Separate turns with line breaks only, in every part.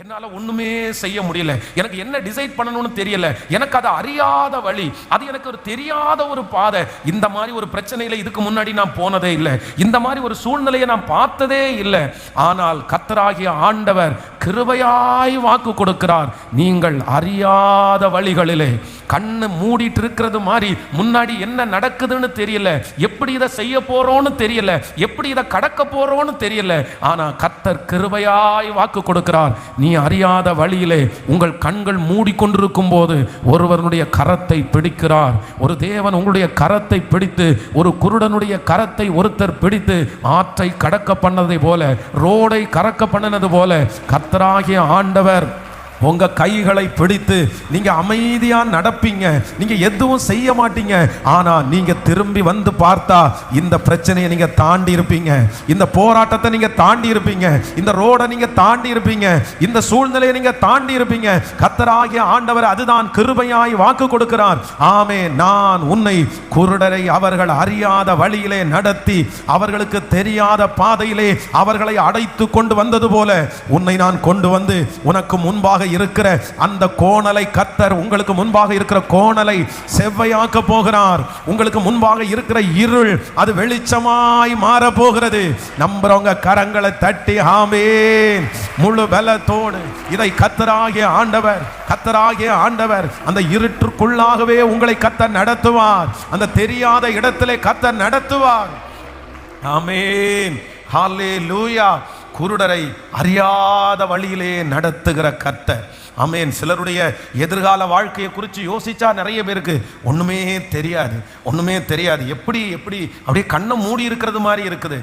என்னால ஒண்ணுமே செய்ய முடியல, எனக்கு என்ன டிசைட் பண்ணணும்னு தெரியல, எனக்கு அது அறியாத வழி, அது எனக்கு ஒரு தெரியாத ஒரு பாதை. இந்த மாதிரி ஒரு பிரச்சனையில இதுக்கு முன்னாடி நான் போனதே இல்லை, இந்த மாதிரி ஒரு சூழ்நிலையை நான் பார்த்ததே இல்லை. ஆனால் கர்த்தராகிய ஆண்டவர் கிருபையாய் வாக்கு கொடுக்கிறார், நீங்கள் அறியாத வழிகளிலே கண்ணு மூடிட்டு இருக்கிறது மாதிரி முன்னாடி என்ன நடக்குதுன்னு தெரியல, எப்படி இதை செய்ய போறோன்னு தெரியல, எப்படி இதை கடக்க போறோன்னு தெரியல. ஆனா கர்த்தர் கிருபையாய் வாக்கு கொடுக்கிறார், நீ அறியாத வழியிலே உங்கள் கண்கள் மூடிக்கொண்டிருக்கும் போது ஒருவனுடைய கரத்தை பிடிக்கிறார். ஒரு தேவன் உங்களுடைய கரத்தை பிடித்து, ஒரு குருடனுடைய கரத்தை ஒருத்தர் பிடித்து ஆற்றை கடக்க பண்ணதை போல, ரோடை கடக்க பண்ணினது போல கர்த்தராகிய ஆண்டவர் உங்க கைகளை பிடித்து நீங்க அமைதியா நடப்பீங்க, நீங்க எதுவும் செய்ய மாட்டீங்க. ஆனா நீங்க திரும்பி வந்து பார்த்தா இந்த பிரச்சனையை நீங்க தாண்டி இருப்பீங்க, இந்த போராட்டத்தை நீங்க தாண்டி இருப்பீங்க, இந்த ரோடை நீங்க தாண்டி இருப்பீங்க, இந்த சூழ்நிலையை நீங்க தாண்டி இருப்பீங்க. கர்த்தராகிய ஆண்டவர் அதுதான் கிருபையாய் வாக்கு கொடுக்கிறார். ஆமே, நான் உன்னை குருடரை அவர்கள் அறியாத வழியிலே நடத்தி அவர்களுக்கு தெரியாத பாதையிலே அவர்களை அடைத்து கொண்டு வந்தது போல உன்னை நான் கொண்டு வந்து உனக்கு முன்பாக இருக்கிற அந்த கோணலை கர்த்தர் உங்களுக்கு முன்பாக இருக்கிற கோணலை செவ்வையாக்க போகிறார். உங்களுக்கு முன்பாக இருக்கிற இருள் அது வெளிச்சமாய் மாற போகிறது. நம்புறவங்க கரங்களை தட்டி ஆமென் முழு பலத்தோடு இதை கர்த்தராகிய ஆண்டவர் அந்த இருட்டுக்குள்ளாகவே உங்களை கர்த்தர் நடத்துவார், அந்த தெரியாத இடத்திலே கர்த்தர் நடத்துவார். ஆமென், ஹல்லேலூயா. குருடரை அறியாத வழியிலே நடத்துகிற கர்த்தர். ஆமென். சிலருடைய எதிர்கால வாழ்க்கையை குறித்து யோசிச்சா நிறைய பேருக்கு ஒண்ணுமே தெரியாது. எப்படி அப்படியே கண்ணை மூடி இருக்கிறது மாதிரி இருக்குது,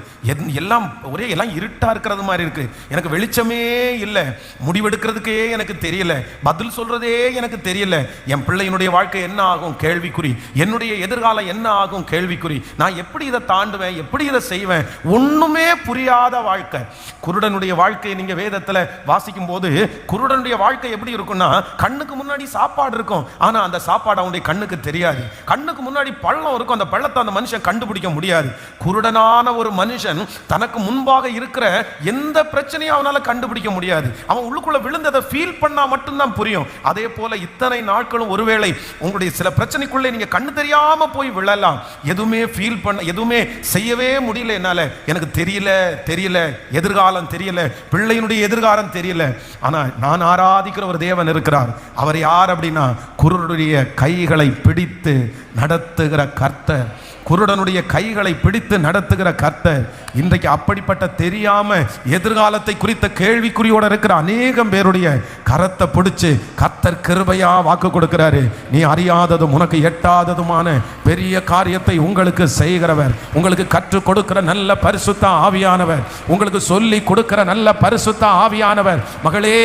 எல்லாம் இருட்டா இருக்கிறது மாதிரி இருக்கு, எனக்கு வெளிச்சமே இல்லை, முடிவெடுக்கிறதுக்கே எனக்கு தெரியல, பதில் சொல்றதே எனக்கு தெரியல, என் பிள்ளையினுடைய வாழ்க்கை என்ன ஆகும் கேள்விக்குறி, என்னுடைய எதிர்காலம் என்ன ஆகும் கேள்விக்குறி, நான் எப்படி இதை தாண்டுவேன், எப்படி இதை செய்வேன், ஒண்ணுமே புரியாத வாழ்க்கை. குருடனுடைய வாழ்க்கையை நீங்க வேதத்துல வாசிக்கும் போது குருடனுடைய வாழ்க்கை எப்படி இருக்கும்னா, கண்ணுக்கு முன்னாடி சாப்பாடு இருக்கும், ஆனா அந்த சாப்பாடு அவனுடைய கண்ணுக்கு தெரியாது. கண்ணுக்கு முன்னாடி பள்ளம் இருக்கும், அந்த பள்ளத்தை அந்த மனுஷன் கண்டுபிடிக்க முடியாது. குருடனான ஒரு மனுஷன் தனக்கு முன்பாக இருக்கிற எந்த பிரச்சனையும் அவனால கண்டுபிடிக்க முடியாது. அவன் உள்ளுக்குள்ள விழுந்ததை ஃபீல் பண்ணா மட்டும்தான் புரியும். அதே போல இத்தனை நாட்களும் ஒருவேளை உங்களுடைய சில பிரச்சனைக்குள்ளே நீங்க கண்ணு தெரியாம போய் விழலாம், எதுவுமே ஃபீல் பண்ண, எதுவுமே செய்யவே முடியல, என்னால எனக்கு தெரியல, எதிர்காலம் தெரியல, பிள்ளையினுடைய எதிர்காலம் தெரியல. ஆனா நான் ஆராதிக்கிற ஒரு தேவன் இருக்கிறார். அவர் யார் அப்படின்னா, குருடனுடைய கைகளை பிடித்து நடத்துகிற கர்த்தர், குருடனுடைய கைகளை பிடித்து நடத்துகிற கர்த்தர். இன்றைக்கு அப்படிப்பட்ட தெரியாம எதிர்காலத்தை குறித்த கேள்விக்குறியோட இருக்கிற அநேகம் பேருடைய கரத்தை பிடிச்சு கர்த்தர் கிருபையா வாக்கு கொடுக்கிறாரு. நீ அறியாததும் உனக்கு எட்டாததுமான பெரிய காரியத்தை உங்களுக்கு செய்கிறவர், உங்களுக்கு கற்றுக் கொடுக்கிற நல்ல பரிசுத்த ஆவியானவர், உங்களுக்கு சொல்லி கொடுக்கிற நல்ல பரிசுத்த ஆவியானவர். மகளே,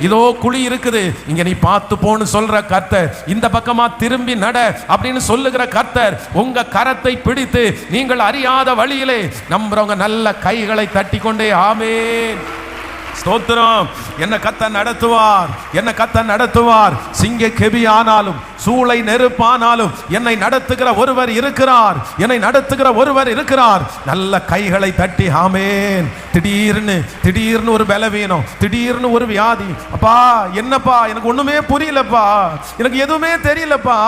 இதோ குழி இருக்குது, இங்க நீ பார்த்து போன்னு சொல்ற கர்த்தர், இந்த பக்கமா திரும்பி நட அப்படின்னு சொல்லுகிற கர்த்தர் உங்க கரத்தை பிடித்து நீங்கள் அறியாத வழியிலே நம்புறவங்க நல்ல கைகளை தட்டி கொண்டே ஆமென் ஸ்தோத்திரம். என்ன கர்த்தர் நடத்துவார், சிங்க கெபி ஆனாலும் சூளை நெருப்பானாலும் என்னை நடத்துகிற ஒருவர் இருக்கிறார். நல்ல கைகளை தட்டி ஆமென். திடீர்னு ஒரு பலவீனம், திடீர்னு ஒரு வியாதி, அப்பா என்னப்பா எனக்கு ஒண்ணுமே புரியலப்பா, எனக்கு எதுவுமே தெரியலப்பா,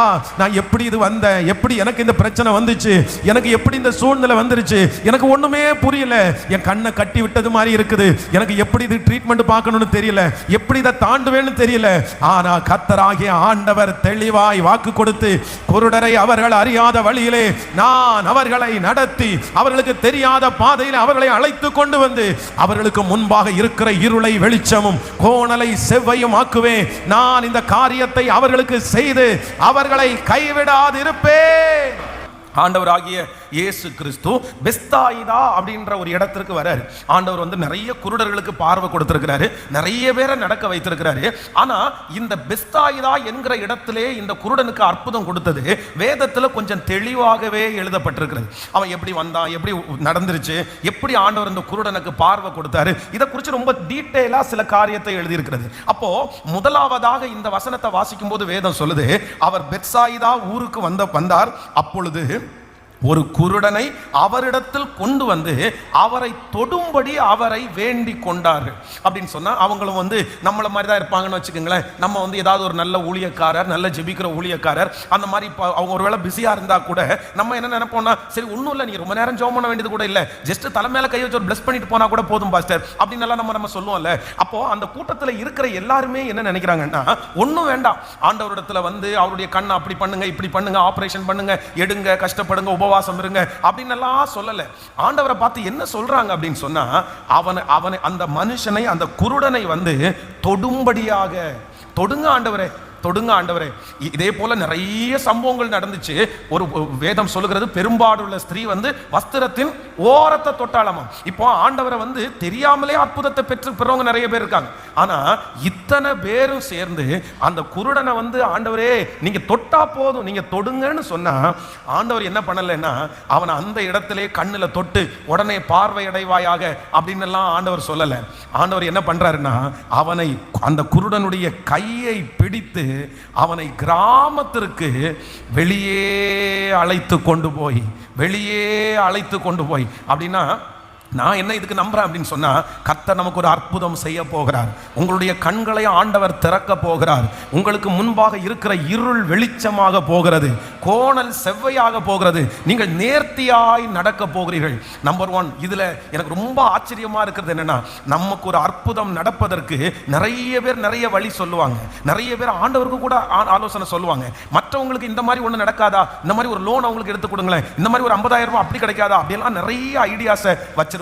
நான் எப்படி இது வந்தேன், எப்படி எனக்கு இந்த பிரச்சனை வந்துச்சு, எனக்கு எப்படி இந்த சூழ்நிலை வந்துருச்சு, எனக்கு ஒண்ணுமே புரியல, என் கண்ணை கட்டி விட்டது மாதிரி இருக்குது, எனக்கு எப்படி இது ட்ரீட்மெண்ட் பார்க்கணும்னு தெரியல, எப்படி இதை தாண்டுவேன்னு தெரியல. ஆனா கர்த்தராகிய ஆண்டவர் தெளிவாய் வாக்கு கொடுத்து, குருடரை அவர்கள் அறியாத வழியிலே நான் அவர்களை நடத்தி அவர்களுக்கு தெரியாத பாதையில் அவர்களை அழைத்து கொண்டு வந்து அவர்களுக்கு முன்பாக இருக்கிற இருளை வெளிச்சமும் கோணலை செவ்வையும் ஆக்குவேன். நான் இந்த காரியத்தை அவர்களுக்கு செய்து அவர்களை கைவிடாதிருப்பேன். ஆண்டவராகிய இயேசு கிறிஸ்து பெஸ்தாயிதா அப்படின்ற ஒரு இடத்திற்கு வராரு. ஆண்டவர் நிறைய குருடர்களுக்கு பார்வை கொடுத்திருக்கிறாரு, நிறைய பேரை நடக்க வைத்திருக்கிறாரு. ஆனா இந்த பெஸ்தாயிதா என்கிற இடத்திலே இந்த குருடனுக்கு அற்புதம் கொடுத்தது வேதத்துல கொஞ்சம் தெளிவாகவே எழுதப்பட்டிருக்கிறது. அவன் எப்படி வந்தான், எப்படி நடந்துருச்சு, எப்படி ஆண்டவர் இந்த குருடனுக்கு பார்வை கொடுத்தாரு, இதை குறித்து ரொம்ப டீட்டெயிலா சில காரியத்தை எழுதியிருக்கிறது. அப்போ முதலாவதாக இந்த வசனத்தை வாசிக்கும் போது வேதம் சொல்லுது, அவர் பெத்சாயிதா ஊருக்கு வந்தார். அப்பொழுது ஒரு குருடனை அவரிடத்தில் கொண்டு வந்து அவரை தொடும்படி அவரை வேண்டி கொண்டார்கள். அப்படின்னு சொன்னா அவங்களும் நம்மள மாதிரி தான் இருப்பாங்கன்னு வச்சுக்கோங்களேன். நம்ம ஏதாவது ஒரு நல்ல ஊழியக்காரர், நல்ல ஜெபிக்கிற ஊழியக்காரர், அந்த மாதிரி அவங்க ஒருவேளை பிஸியா இருந்தா கூட நம்ம என்ன நினைப்போம்னா, சரி ஒன்றும் இல்லை, நீங்க ரொம்ப நேரம் ஜெபம் பண்ண வேண்டியது கூட இல்லை, ஜஸ்ட் தலை மேல கை வச்சு ஒரு பிளஸ் பண்ணிட்டு போனா கூட போதும் பாஸ்டர் அப்படின்னு எல்லாம் நம்ம சொல்லுவோம்ல. அப்போ அந்த கூட்டத்தில் இருக்கிற எல்லாருமே என்ன நினைக்கிறாங்கன்னா, ஒன்றும் வேண்டாம், ஆண்டவரிடத்துல அவருடைய கண்ணை அப்படி பண்ணுங்க, இப்படி பண்ணுங்க, ஆபரேஷன் பண்ணுங்க, எடுங்க, கஷ்டப்படுங்க, உபவாசம் இருங்க அப்படின்னு எல்லாம் சொல்லல. ஆண்டவரை பார்த்து என்ன சொல்றாங்க அப்படின்னு சொன்னா, அவனை அந்த மனுஷனை, அந்த குருடனை தொடும்படியாக, தொடுங்க ஆண்டவரே, தொடுங்க ஆண்டவரே. இதே போல நிறைய சம்பவங்கள் நடந்துச்சு. ஒரு வேதம் சொல்லுகிறது, பெரும்பாடுள்ள ஸ்திரீ வஸ்திரத்தின் ஓரத்தை தொட்டாலாமா. இப்போ ஆண்டவரை தெரியாமலே அற்புதத்தை பெறவங்க நிறைய பேர் இருக்காங்க. ஆனா இத்தனை பேரும் சேர்ந்து அந்த குருடனை ஆண்டவரே நீங்க தொட்டா போதும், நீங்க தொடுங்கன்னு சொன்னா, ஆண்டவர் என்ன பண்ணலைன்னா, அவனை அந்த இடத்திலே கண்ணுல தொட்டு உடனே பார்வை அடைவாயாக அப்படின்னு எல்லாம் ஆண்டவர் சொல்லல. ஆண்டவர் என்ன பண்றாருன்னா, அவனை, அந்த குருடனுடைய கையை பிடித்து அவனை கிராமத்திற்கு வெளியே அழைத்து கொண்டு போய், அப்படின்னா நான் என்ன இதுக்கு நம்புறேன் அப்படின்னு சொன்னா, கர்த்தர் நமக்கு ஒரு அற்புதம் செய்ய போகிறார். உங்களுடைய கண்களை ஆண்டவர் திறக்க போகிறார். உங்களுக்கு முன்பாக இருக்கிற இருள் வெளிச்சமாக போகிறது, கோணல் செவ்வையாக போகிறது, நீங்கள் நேர்த்தியாய் நடக்க போகிறீர்கள். நம்பர் 1, இதுல எனக்கு ரொம்ப ஆச்சரியமா இருக்கிறது என்னன்னா, நமக்கு ஒரு அற்புதம் நடப்பதற்கு நிறைய பேர் நிறைய வழி சொல்லுவாங்க, நிறைய பேர் ஆண்டவருக்கு கூட ஆலோசனை சொல்லுவாங்க. மற்றவங்களுக்கு இந்த மாதிரி ஒண்ணு நடக்காதா, இந்த மாதிரி ஒரு லோன் அவங்களுக்கு எடுத்து கொடுங்களேன், இந்த மாதிரி ஒரு 50,000 ரூபாய் அப்படி கிடைக்காதா, அப்படியெல்லாம் நிறைய ஐடியாஸை வச்சிருப்பாங்க.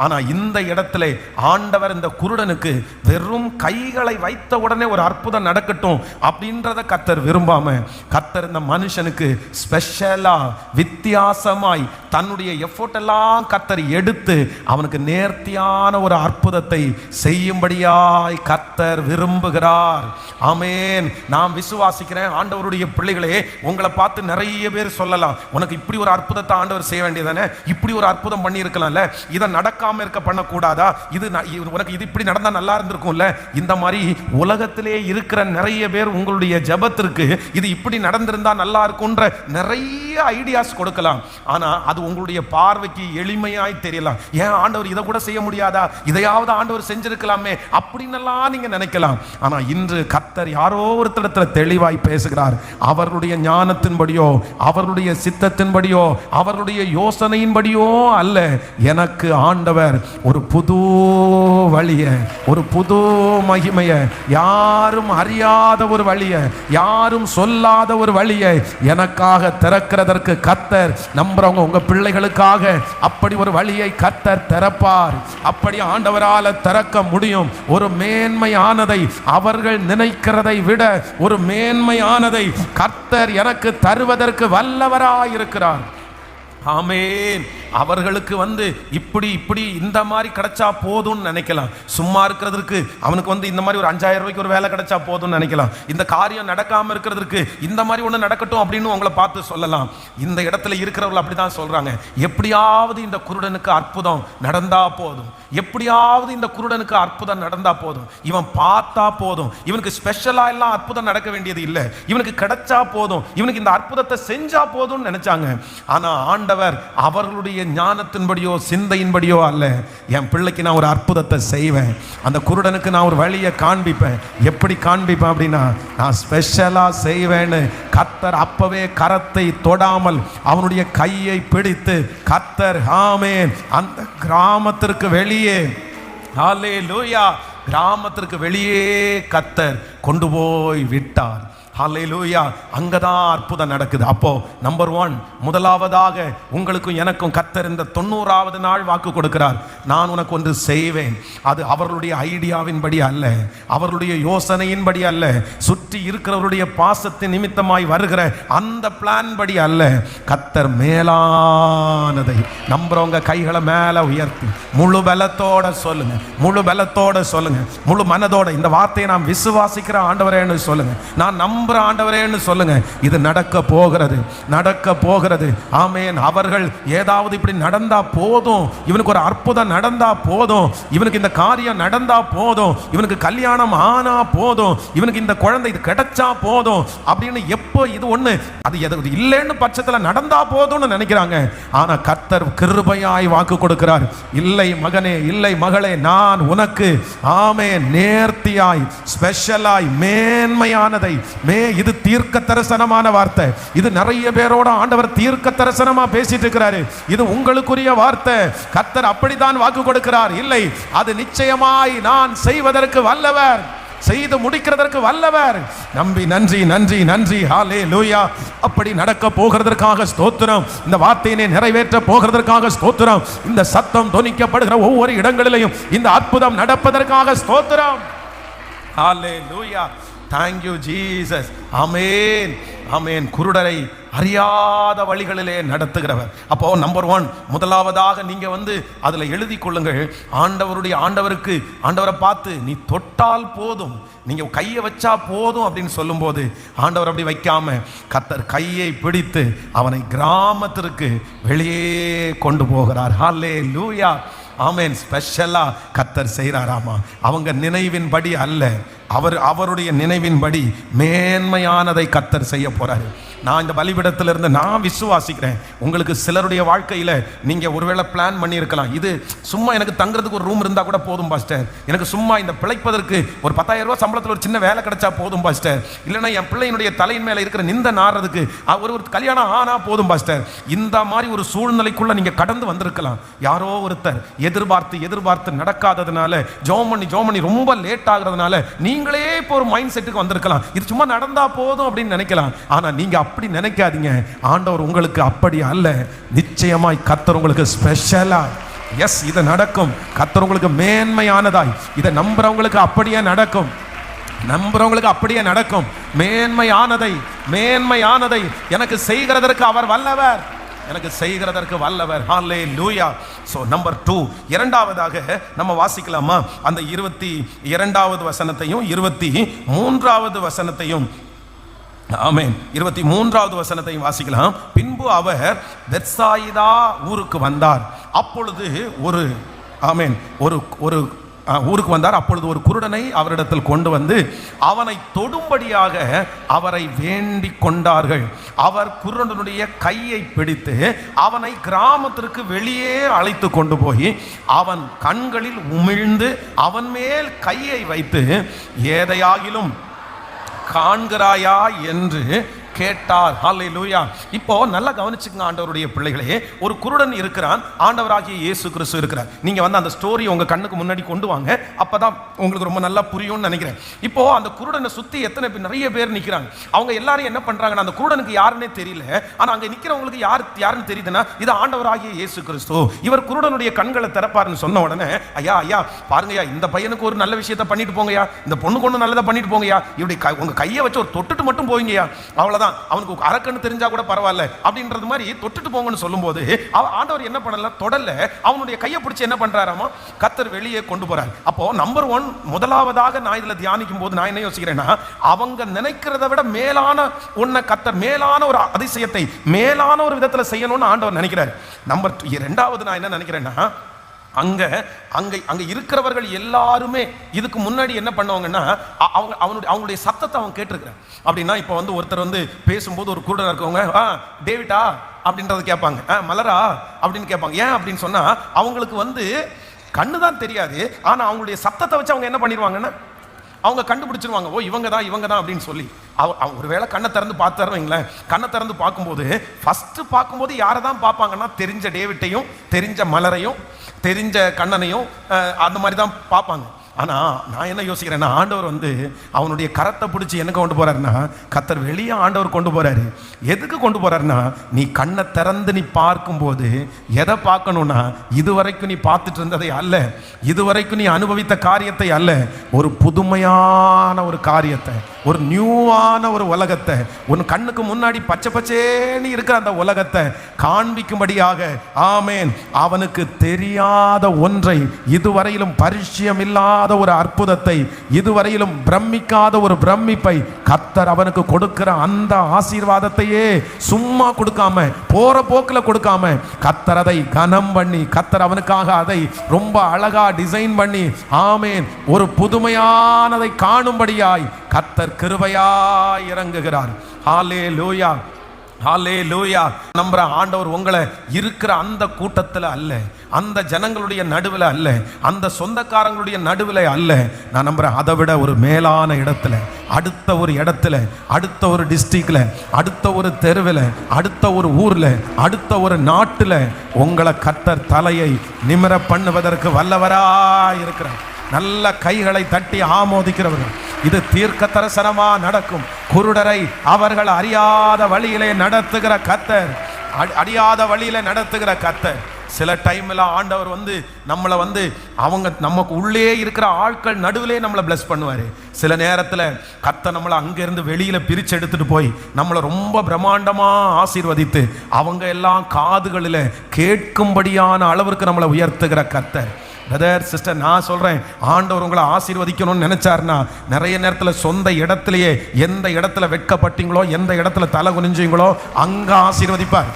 ஆனா இந்த இடத்துல ஆண்டவர் இந்த குருடனுக்கு வெறும் கைகளை வைத்த உடனே ஒரு அற்புதம் நடக்கட்டும் அப்படின்றத கர்த்தர் விரும்பாம, கர்த்தர் இந்த மனுஷனுக்கு ஸ்பெஷலா, வித்தியாசமாய் தன்னுடைய எஃபோர்ட் எல்லாம் கர்த்தர் எடுத்து அவனுக்கு நேர்த்தியான ஒரு அற்புதத்தை செய்யும்படியாய் கர்த்தர் விரும்புகிறார். ஆமென். நான் விசுவாசிக்கிறேன், ஆண்டவருடைய பிள்ளைகளே, உங்களை பார்த்து நிறைய பேர் சொல்லலாம், உனக்கு இப்படி ஒரு அற்புதத்தை ஆண்டவர் செய்ய வேண்டியதானே, இப்படி ஒரு அற்புதம் பண்ணி இருக்கலாம்ல, இதை நடக்காம இருக்க பண்ணக்கூடாதா, இது உனக்கு இது இப்படி நடந்தா நல்லா இருந்திருக்கும்ல. இந்த மாதிரி உலகத்திலே இருக்கிற நிறைய பேர் உங்களுடைய ஜெபத்திற்கு இது இப்படி நடந்திருந்தா நல்லா இருக்கும்ன்ற நிறைய ஐடியாஸ் கொடுக்கலாம். ஆனா அது உங்களுடைய பார்வைக்கு எளிமையாய் தெரியலாம். ஏன் ஆண்டவர் இதை கூட செய்ய முடியாதா, இதையாவது ஆண்டவர் செஞ்சிருக்கலாமே அப்படின்னெல்லாம் நீங்க நினைக்கலாம். ஆனா இன்று கர்த்தர் யாரோ ஒருத்தரத்துல தெளிவாய் பேசுகிறார். அவர்களுடைய ஞானத்தின்படியோ, அவர்களுடைய சித்தத்தின்படியோ, அவர்களுடைய யோசனையின்படியோ அல்ல, எனக்கு ஆண்டவர் ஒரு புது வழியை, ஒரு புது மகிமையை, யாரும் அறியாத ஒரு வழியை, யாரும் சொல்லாத ஒரு வழியை எனக்காக திறக்கிறதற்கு கர்த்தர், நம்புறவங்க உங்க பிள்ளைகளுக்காக அப்படி ஒரு வழியை கர்த்தர் திறப்பார். அப்படி ஆண்டவரால் திறக்க முடியும். ஒரு மேன்மையானதை, அவர்கள் நினைக்கிறதை விட ஒரு மேன்மையானதை கர்த்தர் எனக்கு தருவதற்கு வல்லவராயிருக்கிறார். ஆமென். அவர்களுக்கு இப்படி இப்படி இந்த மாதிரி கிடைச்சா போதும்னு நினைக்கலாம். சும்மா இருக்கிறதுக்கு அவனுக்கு இந்த மாதிரி ஒரு 5,000 ரூபாய்க்கு ஒரு வேலை கிடைச்சா போதும்னு நினைக்கலாம். இந்த காரியம் நடக்காம இருக்கிறதுக்கு இந்த மாதிரி ஒண்ணு நடக்கட்டும் அப்படின்னு உங்களை பார்த்து சொல்லலாம். இந்த இடத்துல இருக்கிறவர்கள் அப்படிதான் சொல்றாங்க, எப்படியாவது இந்த குருடனுக்கு அற்புதம் நடந்தா போதும், எப்படியாவது இந்த குருடனுக்கு அற்புதம் நடந்தா போதும், இவன் பார்த்தா போதும், இவனுக்கு ஸ்பெஷலா எல்லாம் அற்புதம் நடக்க வேண்டியது இல்லை, இவனுக்கு கிடைச்சா போதும், இவனுக்கு இந்த அற்புதத்தை செஞ்சா போதும்னு நினைச்சாங்க. ஆனா ஆண்டவர் அவர்களுடைய ஞானத்தின்படியோ சிந்தையின்படியோ அல்ல, என் பிள்ளைக்கு நான் ஒரு அற்புதத்தை செய்வேன், அந்த குருடனுக்கு நான் ஒரு வழியை காண்பிப்பேன். எப்படி காண்பிப்பேன் அப்படின்னா, நான் ஸ்பெஷலா செய்வேன்னு கர்த்தர் அப்பவே கரத்தை தொடாமல் அவனுடைய கையை பிடித்து கர்த்தர், ஆமென், அந்த கிராமத்திற்கு வெளியே, ஹல்லேலூயா, கிராமத்திற்கு வெளியே கர்த்தர் கொண்டு போய் விட்டார். ஹல்லேலூயா. அங்கதான் அற்புதம் நடக்குது. அப்போ நம்பர் 1, முதலாவதாக உங்களுக்கும் எனக்கும் கர்த்தர் இந்த 90வது நாள் வாக்கு கொடுக்கிறார். நான் உனக்கு ஒன்று செய்வேன். அது அவர்களுடைய ஐடியாவின்படி அல்ல, அவர்களுடைய யோசனையின்படி அல்ல, சுற்றி இருக்கிறவருடைய பாசத்தின் நிமித்தமாய் வருகிற அந்த பிளான் படி அல்ல. கர்த்தர் மேலானதை நம்புறவங்க கைகளை மேல உயர்த்தி முழு பலத்தோட சொல்லுங்க, முழு பலத்தோட சொல்லுங்க, முழு மனதோட இந்த வார்த்தையை நான் விசுவாசிக்கிற ஆண்டவரேன்னு சொல்லுங்க. நான் நம்புற ஆண்டவரேன்னு சொல்லுங்க. இது நடக்க போகிறது, நடக்க போகிறது. ஆமென். அவர்கள் ஏதாவது இப்படி நடந்தா போதும், இவனுக்கு ஒரு அற்புதம் நடந்தா போதும், இவனுக்கு இந்த காரியம் நடந்தா போதும், இவனுக்கு கல்யாணம் ஆனா போதும், இவனுக்கு இந்த குழந்தை இது கிடைச்சா போதும் அப்படின்னு எப்போ இது ஒண்ணு அது எது இல்லைன்னு பட்சத்துல நடந்தா போதும்னு நினைக்கிறாங்க. ஆனா கர்த்தர் கிருபையாய் வாக்கு கொடுக்கிறார். இல்லை மகனே, இல்லை மகளே, நான் உனக்கு ஆமென் நேர்த்தியாய் ஸ்பெஷலாய் மேன்மையானதை இது தீர்க்க தரிசனமான வார்த்தை. இது நிறைய பேரோட ஆண்டவர் தீர்க்க தரிசனமா பேசிட்டு இருக்கிறாரு. இது உங்களுக்குரிய வார்த்தை. கர்த்தர் அப்படித்தான் வாக்கு கொடுக்கிறார். இல்லை, அது நிச்சயமாய் நான் செய்வதற்கு வல்லவர், செய்து முடிக்கிறதற்கு வல்லவர். நம்பி நன்றி நன்றி நன்றி. ஹல்லேலூயா. அப்படி நடக்க போகிறதற்காக ஸ்தோத்திரம். இந்த வார்த்தையை நிறைவேற்ற போகிறதற்காக ஸ்தோத்திரம். இந்த சத்தம் தொனிக்கப்படுகிற ஒவ்வொரு இடங்களிலும் இந்த அற்புதம் நடப்பதற்காக ஸ்தோத்திரம். ஹல்லேலூயா. Thank you Jesus. ஆமென் ஆமென். குருடரை அறியாத வழிகளிலே நடத்துகிறவர். அப்போ நம்பர் 1, முதலாவதாக நீங்க அதுல எழுதி கொள்ளுங்கள். ஆண்டவரை பார்த்து நீ தொட்டால் போதும், நீங்க கையை வச்சா போதும் அப்படின்னு சொல்லும்போது ஆண்டவர் அப்படி வைக்காம கர்த்தர் கையை பிடித்து அவனை கிராமத்திற்கு வெளியே கொண்டு போகிறார். ஹல்லேலூயா. ஆமென். ஸ்பெஷலா கர்த்தர் செய்கிறாராமா. அவங்க நினைவின்படி அல்ல, அவருடைய நினைவின்படி மேன்மையானதை கர்த்தர் செய்ய போறாரு. நான் இந்த பலிபீடத்திலிருந்து நான் விசுவாசிக்கிறேன். உங்களுக்கு சிலருடைய வாழ்க்கையில் நீங்கள் ஒருவேளை பிளான் பண்ணியிருக்கலாம், இது சும்மா எனக்கு தங்குறதுக்கு ஒரு ரூம் இருந்தால் கூட போதும் பாஸ்டர், எனக்கு சும்மா இந்த பிழைப்பதற்கு ஒரு 10,000 ரூபா சம்பளத்தில் ஒரு சின்ன வேலை கிடைச்சா போதும் பாஸ்டர், இல்லைன்னா என் பிள்ளையினுடைய தலையின் மேலே இருக்கிற நிந்த நாடுறதுக்கு ஒரு கல்யாணம் ஆனால் போதும் பாஸ்டர். இந்த மாதிரி ஒரு சூழ்நிலைக்குள்ளே நீங்கள் கடந்து வந்திருக்கலாம். யாரோ ஒருத்தர் எதிர்பார்த்து நடக்காததுனால, ஜோம் பண்ணி ரொம்ப லேட் ஆகுறதுனால நீங்களே இப்போ ஒரு மைண்ட் செட்டுக்கு வந்திருக்கலாம், இது சும்மா நடந்தா போதும் அப்படின்னு நினைக்கலாம். ஆனால் நீங்கள் அப்படி நினைக்காதீங்க. ஆண்டவர் உங்களுக்கு அப்படி அல்ல. நிச்சயமாய் கர்த்தர் உங்களுக்கு ஸ்பெஷலா எஸ் இது நடக்கும். கர்த்தர் உங்களுக்கு மேன்மையானதாய் இதை நம்புறவங்களுக்கு அப்படியே நடக்கும். மேன்மையானதை எனக்கு செய்கிறதற்கு அவர் வல்லவர், ஹல்லேலூயா. சோ நம்பர் 2, இரண்டாவதாக நம்ம வாசிக்கலாமா? அந்த 22வது வசனத்தையும் 23வது வசனத்தையும், ஆமென், 23வது வசனத்தையும் வாசிக்கலாம். பின்பு அவர் பெத்சாயிதா ஊருக்கு வந்தார். அப்பொழுது ஊருக்கு வந்தார். அப்பொழுது ஒரு குருடனை அவரிடத்தில் கொண்டு வந்து அவனை தொடும்படியாக அவரை வேண்டிக் கொண்டார்கள். அவர் குருடனுடைய கையை பிடித்து அவனை கிராமத்திற்கு வெளியே அழைத்து கொண்டு போய் அவன் கண்களில் உமிழ்ந்து அவன் மேல் கையை வைத்து, ஏதையாகிலும் காண்கிறாயா என்று கேட்டார். ஹல்லேலூயா. இப்போ நல்லா கவனிச்சுங்க ஆண்டவருடைய பிள்ளைகளே. ஒரு குருடன் இருக்கிறான், ஆண்டவராகிய இயேசு கிறிஸ்து இருக்கிறார். நீங்க அந்த ஸ்டோரி உங்க கண்ணுக்கு முன்னாடி கொண்டு வாங்க, அப்பதான் உங்களுக்கு ரொம்ப நல்லா புரியும்னு நினைக்கிறேன். இப்போ அந்த குருடனை சுத்தி நிறைய பேர் நிக்கிறாங்க. அவங்க எல்லாரும் என்ன பண்றாங்கன்னா, அந்த குருடனுக்கு யாருன்னே தெரியல. ஆனா அங்க நிக்கிறவங்களுக்கு யாருன்னு தெரியுதுன்னா, இது ஆண்டவராகிய இயேசு கிறிஸ்து. இவர் குருடனுடைய கண்களை திறப்பாருன்னு சொன்ன உடனே, ஐயா பாருங்கய்யா, இந்த பையனுக்கு ஒரு நல்ல விஷயத்தை பண்ணிட்டு போங்கயா, இந்த பொண்ணுக்கு ஒண்ணு நல்லதை பண்ணிட்டு போங்கயா, இப்படி உங்க கையை வச்சு ஒரு தொட்டுட்டு மட்டும் போவீங்கயா, அவ்வளவுதான், அவனுக்கு அரக்கன்னு தெரிஞ்சா கூட பரவாயில்ல அப்படின்றது மாதிரி தொட்டுட்டு போங்கன்னு சொல்லும்போது ஆண்டவர் என்ன பண்ணல, தொடல்ல, அவனுடைய கையை பிடிச்சு என்ன பண்றாராமா, கர்த்தர் வெளியே கொண்டு போறார். அப்போ நம்பர் 1, முதலாவதாக நான் இதுல தியானிக்கும் போது நான் என்ன யோசிக்கிறேன்னா, அவங்க நினைக்கிறத விட மேலான ஒன்ன கர்த்தர், மேலான ஒரு அதிசயத்தை மேலான ஒரு விதத்துல செய்யணும்னு ஆண்டவர் நினைக்கிறார். நம்பர் 2வது நான் என்ன நினைக்கிறேன்னா, அங்க இருக்கிறவர்கள் எல்லாருமே இதுக்கு முன்னாடி என்ன பண்ணுவாங்கன்னா, அவங்களுடைய சத்தத்தை அவங்க கேட்டிருக்கிறாங்க. அப்படின்னா இப்போ ஒருத்தர் பேசும்போது ஒரு குருடனா இருக்கவங்க டேவிட்டா அப்படின்றத கேட்பாங்க, மலரா அப்படின்னு கேட்பாங்க. ஏன் அப்படின்னு சொன்னா, அவங்களுக்கு கண்ணு தான் தெரியாது, ஆனா அவங்களுடைய சத்தத்தை வச்சு அவங்க என்ன பண்ணிடுவாங்கன்னா அவங்க கண்டுபிடிச்சிருவாங்க, ஓ இவங்க தான் அப்படின்னு சொல்லி. ஒருவேளை கண்ணை திறந்து பார்த்துறவங்களேன், கண்ணை திறந்து பார்க்கும்போது ஃபர்ஸ்ட் பார்க்கும்போது யாரை தான் பார்ப்பாங்கன்னா, தெரிஞ்ச டேவிட்டையும் தெரிஞ்ச மலரையும் தெரிஞ்ச கண்ணனையும் அந்த மாதிரி தான் பார்ப்பாங்க. ஆனால் நான் என்ன யோசிக்கிறேன்னா, ஆண்டவர் அவனுடைய கரத்தை பிடிச்சி என்ன கொண்டு போறாருன்னா, கர்த்தர் வெளியே ஆண்டவர் கொண்டு போறாரு. எதுக்கு கொண்டு போறாருன்னா, நீ கண்ணை திறந்து நீ பார்க்கும்போது எதை பார்க்கணும்னா, இதுவரைக்கும் நீ பார்த்துட்டு இருந்ததை அல்ல, இதுவரைக்கும் நீ அனுபவித்த காரியத்தை அல்ல, ஒரு புதுமையான ஒரு காரியத்தை, ஒரு நியூவான ஒரு உலகத்தை, உன் கண்ணுக்கு முன்னாடி பச்சை பச்சேன்னு இருக்கிற அந்த உலகத்தை காண்பிக்கும்படியாக, ஆமேன், அவனுக்கு தெரியாத ஒன்றை, இதுவரையிலும் பரிச்சயம் இல்லாத பிரமிக்காத ஒரு அற்புதத்தை, இதுவரையிலும் பிரமிக்காத ஒரு பிரமிப்பை கர்த்தர் அவனுக்கு கொடுக்கிற அந்த ஆசீர்வாதத்தையே சும்மா கொடுக்காம, போற போக்கில் கொடுக்காம, கர்த்தர் அதை கனம் பண்ணி, கர்த்தர் அவனுக்காக அதை ரொம்ப அழகா டிசைன் பண்ணி, ஆமேன், ஒரு புதுமையானதை காணும்படியாய் கர்த்தர் கிருபையாய் இறங்குகிறார். ஹல்லேலூயா, ஹல்லேலூயா. நம்புற ஆண்டவர் உங்களை இருக்கிற அந்த கூட்டத்தில் அல்ல, அந்த ஜனங்களுடைய நடுவில் அல்ல, அந்த சொந்தக்காரங்களுடைய நடுவில் அல்ல. நான் நம்புறேன் அதை விட ஒரு மேலான இடத்துல, அடுத்த ஒரு இடத்துல, அடுத்த ஒரு டிஸ்ட்ரிக்ட்ல, அடுத்த ஒரு தெருவில், அடுத்த ஒரு ஊர்ல, அடுத்த ஒரு நாட்டில் உங்களை கர்த்தர் தலையை நிமிர பண்ணுவதற்கு வல்லவராய் இருக்கிறார். நல்ல கைகளை தட்டி ஆமோதிக்கிறவர்கள், இது தீர்க்க தரிசனமா நடக்கும். குருடரை அவர்கள் அறியாத வழியிலே நடத்துகிற கர்த்தர், அறியாத வழியில நடத்துகிற கர்த்தர். சில டைம்ல ஆண்டவர் நம்மளை அவங்க நமக்கு உள்ளே இருக்கிற ஆட்கள் நடுவிலே நம்மளை பிளஸ் பண்ணுவாரு. சில நேரத்தில் கர்த்தர் நம்மளை அங்கிருந்து வெளியில பிரிச்சு எடுத்துட்டு போய் நம்மளை ரொம்ப பிரம்மாண்டமா ஆசீர்வதித்து அவங்க எல்லாம் காதுகளில் கேட்கும்படியான அளவிற்கு நம்மளை உயர்த்துகிற கர்த்தர். பிரதர், சிஸ்டர், நான் சொல்றேன், ஆண்டவர் உங்களை ஆசீர்வதிக்கணும்னு நினைச்சாருன்னா நிறைய நேரத்தில் சொந்த இடத்திலேயே, எந்த இடத்துல வெட்கப்பட்டீங்களோ, எந்த இடத்துல தலை குனிஞ்சீங்களோ அங்க ஆசீர்வதிப்பார்,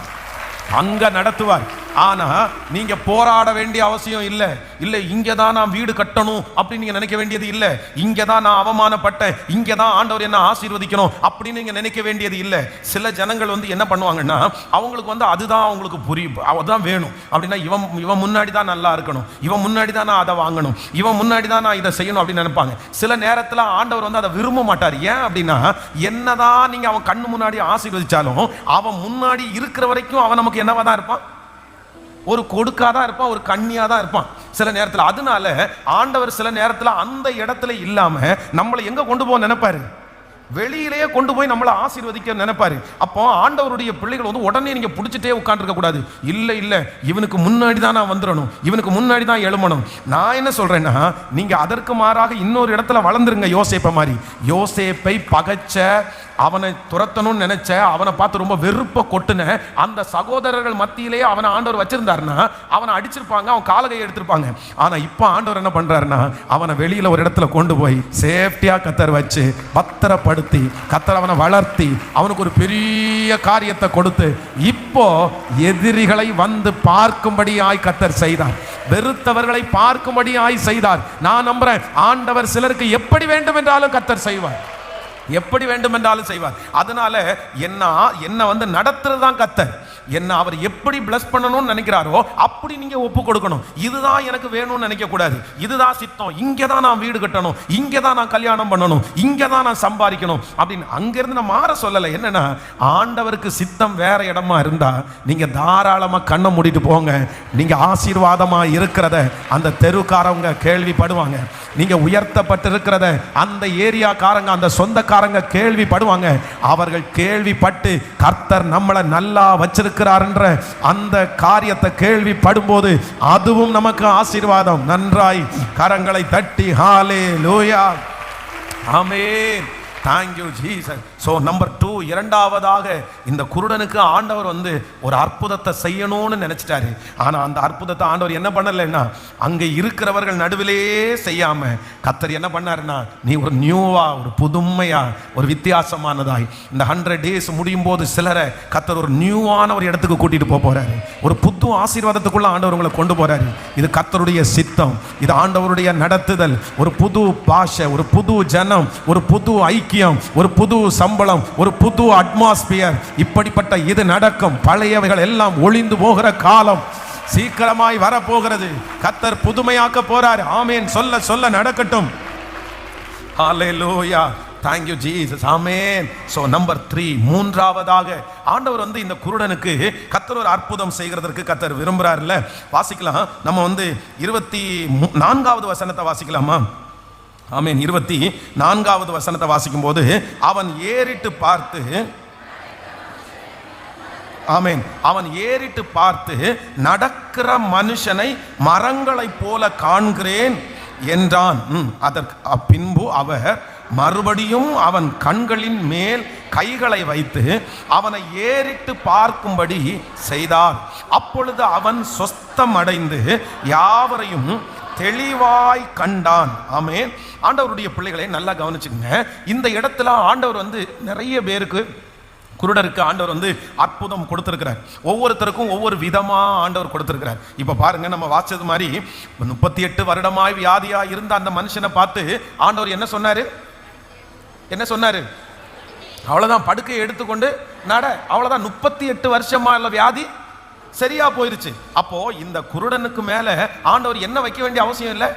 அங்க நடத்துவார். ஆனா நீங்க போராட வேண்டிய அவசியம் இல்லை. இல்லை இங்கதான் நான் வீடு கட்டணும் அப்படின்னு நீங்க நினைக்க வேண்டியது இல்லை. இங்கதான் நான் அவமானப்பட்டேன், இங்கதான் ஆண்டவர் என்ன ஆசீர்வதிக்கணும் அப்படின்னு நீங்க நினைக்க வேண்டியது இல்லை. சில ஜனங்கள் என்ன பண்ணுவாங்கன்னா, அவங்களுக்கு அதுதான் அவங்களுக்கு புரியும், அதுதான் வேணும் அப்படின்னா, இவன் முன்னாடி தான் நல்லா இருக்கணும், இவன் முன்னாடி தான் நான் அதை வாங்கணும், இவன் முன்னாடி தான் நான் இதை செய்யணும் அப்படின்னு நினைப்பாங்க. சில நேரத்தில் ஆண்டவர் அதை விரும்ப மாட்டார். ஏன் அப்படின்னா, என்னதான் நீங்க அவன் கண்ணு முன்னாடி ஆசீர்வதிச்சாலும் அவன் முன்னாடி இருக்கிற வரைக்கும் அவன் நமக்கு என்னவா தான் இருப்பான், ஒரு கொடுக்காதான் இருப்பான், ஒரு கண்ணியா தான் இருப்பான் சில நேரத்தில். அதனால ஆண்டவர் சில நேரத்தில் அந்த இடத்துல இல்லாம நம்மளை எங்க கொண்டு போக நினைப்பாரு, வெளியிலேயே கொண்டு போய் நம்மளை ஆசீர்வதிக்க நினைப்பாரு. அப்போ ஆண்டவருடைய பிள்ளைகள் உடனே நீங்க பிடிச்சிட்டே உட்கார்ந்துருக்க கூடாது. இல்லை இல்லை, இவனுக்கு முன்னாடி தான் நான் வந்துடணும், இவனுக்கு முன்னாடி தான் எழுமணும். நான் என்ன சொல்றேன்னா, நீங்க அதற்கு மாறாக இன்னொரு இடத்துல வளர்ந்துருங்க. யோசேப்பை மாதிரி, யோசேப்பை பகைச்ச, அவனை துரத்தணும்னு நினைச்ச, அவனை பார்த்து ரொம்ப வெறுப்ப கொட்டுன அந்த சகோதரர்கள் மத்தியிலேயே அவனை ஆண்டவர் வச்சிருந்தாருன்னா அவனை அடிச்சிருப்பாங்க, அவன் காலகையை எடுத்திருப்பாங்க. ஆனா இப்ப ஆண்டவர் என்ன பண்றாருன்னா, அவனை வெளியில ஒரு இடத்துல கொண்டு போய் சேஃப்டியா கத்தர் வச்சு பத்திரப்படுத்தி, கத்தர் அவனை வளர்த்தி, அவனுக்கு ஒரு பெரிய காரியத்தை கொடுத்து, இப்போ எதிரிகளை பார்க்கும்படியாய் கத்தர் செய்தார், வெறுத்தவர்களை பார்க்கும்படியாய் செய்தார். நான் நம்புறேன், ஆண்டவர் சிலருக்கு எப்படி வேண்டும் என்றாலும் கத்தர் செய்வார், எப்படி வேண்டும் என்றாலும் செய்வார். அதனால என்ன நடத்துறது தான் கர்த்தர். என்ன அவர் எப்படி பிளஸ் பண்ணணும்னு நினைக்கிறாரோ அப்படி நீங்க ஒப்பு கொடுக்கணும். இதுதான் எனக்கு வேணும்னு நினைக்க கூடாது, இதுதான் சித்தம், இங்கே தான் நான் வீடு கட்டணும், இங்கே தான் நான் கல்யாணம் பண்ணணும், இங்கே தான் நான் சம்பாதிக்கணும் அப்படின்னு அங்கிருந்து நான் மாற சொல்லலை. என்னன்னா, ஆண்டவருக்கு சித்தம் வேற இடமா இருந்தா நீங்க தாராளமா கண்ணை மூடிட்டு போங்க. நீங்க ஆசீர்வாதமா இருக்கிறத அந்த தெருக்காரவங்க கேள்விப்படுவாங்க, நீங்க உயர்த்தப்பட்டிருக்கிறத அந்த ஏரியாக்காரங்க, அந்த சொந்தக்காரங்க கேள்விப்படுவாங்க. அவர்கள் கேள்விப்பட்டு கர்த்தர் நம்மளை நல்லா வச்சிருக்கிறார் என்ற அந்த காரியத்தை கேள்விப்படும்போது அதுவும் நமக்கு ஆசீர்வாதம். நன்றாய் கரங்களை தட்டி ஹல்லேலூயா, ஆமென், thank you Jesus. So number 2, இரண்டாவதாக இந்த குருடனுக்கு ஆண்டவர் ஒரு அற்புதத்தை செய்யணும்னு நினைச்சிட்டாரு. ஆனா அந்த அற்புதத்தை ஆண்டவர் என்ன பண்ணலைன்னா, அங்க இருக்கிறவர்கள் நடுவிலே செய்யாம கர்த்தர் என்ன பண்ணாருன்னா, நீ ஒரு நியூவா, ஒரு புதுமையா, ஒரு வித்தியாசமானதாய் இந்த 100 days முடியும் போது சிலரை கர்த்தர் ஒரு நியூவான ஒரு இடத்துக்கு கூட்டிட்டு போறாரு, ஒரு புது ஆசீர்வாதத்துக்குள்ள ஆண்டவர் உங்களை கொண்டு போறாரு. இது கர்த்தருடைய சித்தம், இது ஆண்டவருடைய நடத்துதல். ஒரு புது பாஷை, ஒரு புது ஜனம், ஒரு புது ஐக்கியம், ஒரு புது சம்பளம், ஒரு புது அட்மாஸ்பியர், இப்படிப்பட்ட இது நடக்கும். பழையவைகள் எல்லாம் ஒளிந்து போகிற காலம் சீக்கிரமாய் வரப்போகிறது. கர்த்தர் புதுமையாக்க போறார். ஆமென். சொல்ல சொல்ல நடக்கட்டும். ஹல்லேலூயா, thank you Jesus, amen. So number 3, மூன்றாவதாக ஆண்டவர் இந்த குருடனுக்கு கர்த்தர் ஒரு அற்புதம் செய்கிறதற்கு கர்த்தர் விரும்புறாருல்ல. வாசிக்கலாம். நம்ம 24வது வசனத்தை வாசிக்கலாமா? ஆமென். 24வது வசனத்தை வாசிக்கும் போது, அவன் ஏறிட்டு பார்த்து, ஆமென், அவன் ஏறிட்டு பார்த்து நடக்கிற மனுஷனை மரங்களைப் போல காண்கிறேன் என்றான். அதற்கு பின்பு அவர் மறுபடியும் அவன் கண்களின் மேல் கைகளை வைத்து அவனை ஏறிட்டு பார்க்கும்படி செய்தார். அப்பொழுது அவன் சொஸ்தம் அடைந்து யாவரையும் தெளிவாய் கண்டான். ஆமென். ஆண்டவருடைய பிள்ளைகளை நல்லா கவனிச்சுக்கங்க. இந்த இடத்துல ஆண்டவர் நிறைய பேருக்கு, குருடருக்கு ஆண்டவர் அற்புதம் கொடுத்திருக்கிறார். ஒவ்வொருத்தருக்கும் ஒவ்வொரு விதமா ஆண்டவர் கொடுத்திருக்கிறார். இப்ப பாருங்க, நம்ம வாசிச்சது மாதிரி 38 வருடமாய் வியாதியா இருந்த அந்த மனுஷனை பார்த்து ஆண்டவர் என்ன சொன்னாரு? அவ்வளவுதான், படுக்கையை எடுத்துக்கொண்டு நட, அவ்வளவுதான். 38 வருஷமா இல்ல வியாதி சரியா போயிருச்சு. அப்போ இந்த குருடனுக்கு மேல ஆண்டவர் என்ன வைக்க வேண்டிய அவசியம் இல்லை,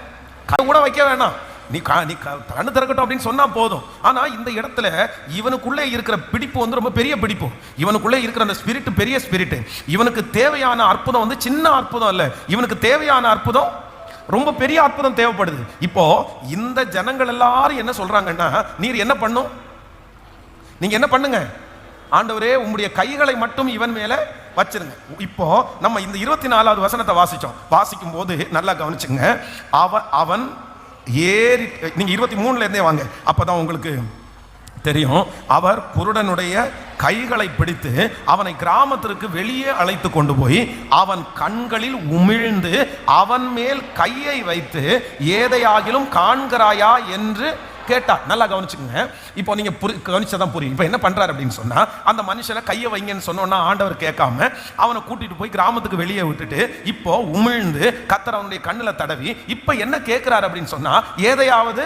கூட வைக்க வேணாம். நீ கண்ணு திறக்கட்டும் அப்படின்னு சொன்னா போதும். ஆனா இந்த இடத்துல இவனுக்குள்ளே இருக்கிற பிடிப்பு ரொம்ப பெரிய பிடிப்பு. இவனுக்குள்ளே இருக்கிற அந்த ஸ்பிரிட் பெரிய ஸ்பிரிட். இவனுக்கு தேவையான அற்புதம் சின்ன அற்புதம் இல்ல, இவனுக்கு தேவையான அற்புதம் ரொம்ப பெரிய அற்புதம் தேவைப்படுது. இப்போ இந்த ஜனங்கள் எல்லாரும் என்ன சொல்றாங்கன்னா, நீர் என்ன பண்ணும், நீங்க என்ன பண்ணுங்க, ஆண்டவரே உம்முடைய கைகளை மட்டும் இவன் மேல வச்சிருங்க. இப்போ நம்ம இந்த 24வது வசனத்தை வாசிக்கும் போது நல்லா கவனிச்சுங்க. அவன் ஏறி, நீங்க 23ல இருந்தே வாங்க, அப்பதான் உங்களுக்கு தெரியும். அவர் குருடனுடைய கைகளை பிடித்து அவனை கிராமத்திற்கு வெளியே அழைத்து கொண்டு போய் அவன் கண்களில் உமிழ்ந்து அவன் மேல் கையை வைத்து ஏதையாகிலும் காண்கிறாயா என்று கேட்டார். நல்லா கவனிச்சுக்கங்க. இப்போ நீங்க கவனிச்சதான் புரியும். இப்போ என்ன பண்றாரு அப்படின்னு சொன்னா, அந்த மனுஷனை கையை வைங்கன்னு சொன்னோன்னா ஆண்டவர் கேட்காம அவனை கூட்டிட்டு போய் கிராமத்துக்கு வெளியே விட்டுட்டு இப்போ உமிழ்ந்து கர்த்தர் அவனுடைய கண்ணுல தடவி இப்போ என்ன கேட்கிறாரு அப்படின்னு சொன்னா, ஏதையாவது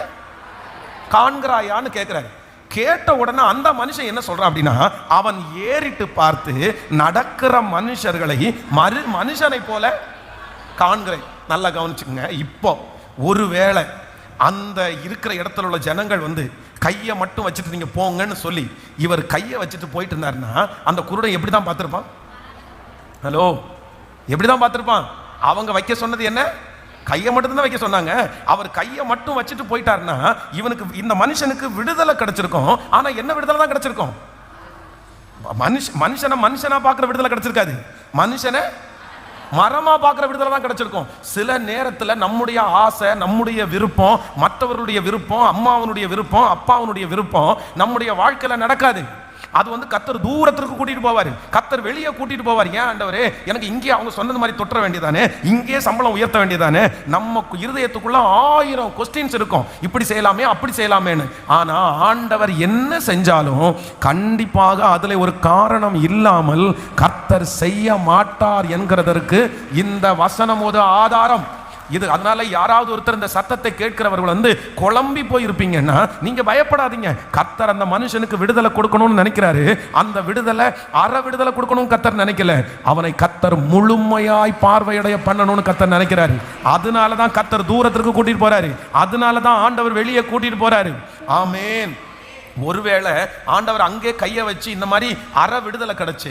காண்கிறாயான்னு கேட்கிறாரு. கேட்ட உடனே அந்த மனுஷன் என்ன சொல்றான் அப்படின்னா, அவன் ஏறிட்டு பார்த்து நடக்கிற மனுஷர்களை மனுஷனை போல காண்கிறேன். நல்லா கவனிச்சுக்கங்க. இப்போ ஒருவேளை அந்த இருக்கிற இடத்துல உள்ள ஜனங்கள் கையை மட்டும் வச்சுட்டு நீங்க போங்கன்னு சொல்லி இவர் கையை வச்சுட்டு போயிட்டு இருந்தாருன்னா அந்த குருடன் எப்படி தான் பார்த்திருப்பான்? ஹலோ, எப்படி தான் பார்த்திருப்பான்? அவங்க வைக்க சொன்னது என்ன? கையை மட்டும் தான் வைக்க சொன்னாங்க. அவர் கையை மட்டும் வச்சுட்டு போயிட்டாருன்னா இவனுக்கு, இந்த மனுஷனுக்கு விடுதலை கிடைச்சிருக்கும். ஆனா என்ன விடுதலை தான் கிடைச்சிருக்கும்? மனுஷனா பார்க்குற விடுதலை கிடைச்சிருக்காது, மனுஷனை மரமா பார்க்குற விடுதலை தான் கிடைச்சிருக்கும். சில நேரத்தில் நம்முடைய ஆசை, நம்முடைய விருப்பம், மற்றவர்களுடைய விருப்பம், அம்மாவனுடைய விருப்பம், அப்பாவனுடைய விருப்பம் நம்முடைய வாழ்க்கையில் நடக்காது. அது கர்த்தர் தூரத்திற்கு கூட்டிட்டு போவார், கர்த்தர் வெளியே கூட்டிட்டு போவார். ஏன் ஆண்டவரே, எனக்கு இங்கே அவங்க சொன்னது மாதிரி தொற்ற வேண்டியதானே, இங்கே சம்பளம் உயர்த்த வேண்டியதானே. நம்ம இருதயத்துக்குள்ள 1000 கொஸ்டின்ஸ் இருக்கும், இப்படி செய்யலாமே அப்படி செய்யலாமேன்னு. ஆனா ஆண்டவர் என்ன செஞ்சாலும் கண்டிப்பாக அதுல ஒரு காரணம் இல்லாமல் கர்த்தர் செய்ய மாட்டார் என்கிறதற்கு இந்த வசனம் ஒரு ஆதாரம். இது அதனால யாராவது ஒருத்தர் இந்த சத்தத்தை கேட்கிறவர்கள் குழம்பி போயிருப்பீங்கன்னா நீங்க பயப்படாதீங்க. கர்த்தர் அந்த மனுஷனுக்கு விடுதலை கொடுக்கணும்னு நினைக்கிறாரு. அந்த விடுதலை அரை விடுதலை கொடுக்கணும் கர்த்தர் நினைக்கல, அவனை கர்த்தர் முழுமையாய் பார்வையடைய பண்ணணும்னு கர்த்தர் நினைக்கிறாரு. அதனாலதான் கர்த்தர் தூரத்திற்கு கூட்டிட்டு போறாரு, அதனாலதான் ஆண்டவர் வெளியே கூட்டிட்டு போறாரு. ஆமென். ஒருவேளை ஆண்டவர் அங்கே கையை வச்சு இந்த மாதிரி அற விடுதலை கிடைச்சு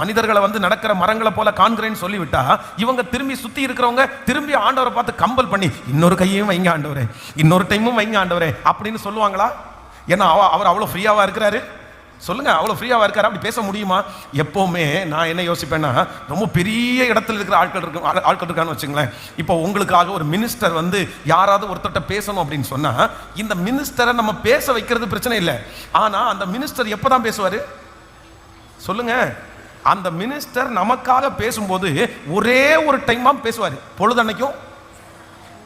மனிதர்களை நடக்கிற மரங்களை போல காண்கிறேன்னு சொல்லிவிட்டா இவங்க திரும்பி சுத்தி இருக்கிறவங்க திரும்பி ஆண்டவரை பார்த்து கம்பல் பண்ணி இன்னொரு கையையும் வைங்க ஆண்டவரே, இன்னொரு டைமும் வைங்க ஆண்டவரே அப்படின்னு சொல்லுவாங்களா? ஏன்னா அவர் அவ்வளோ ஃப்ரீயாவா இருக்கிறாரு. சொல்லுங்க, அவ்வளோ ஃப்ரீயாவா இருக்காரு? அப்படி பேச முடியுமா? எப்பவுமே நான் என்ன யோசிப்பேன்னா, ரொம்ப பெரிய இடத்துல இருக்கிற ஆட்கள் இருக்கான்னு வச்சுங்களேன். இப்போ உங்களுக்காக ஒரு மினிஸ்டர் யாராவது ஒருத்தட்ட பேசணும் அப்படின்னு சொன்னா இந்த மினிஸ்டரை நம்ம பேச வைக்கிறது பிரச்சனை இல்லை. ஆனா அந்த மினிஸ்டர் எப்பதான் பேசுவாரு? சொல்லுங்க. அந்த மினிஸ்டர் நமக்காக பேசும்போது ஒரே ஒரு டைம் தான் பேசுவாரு. பொழுதன்னைக்கும்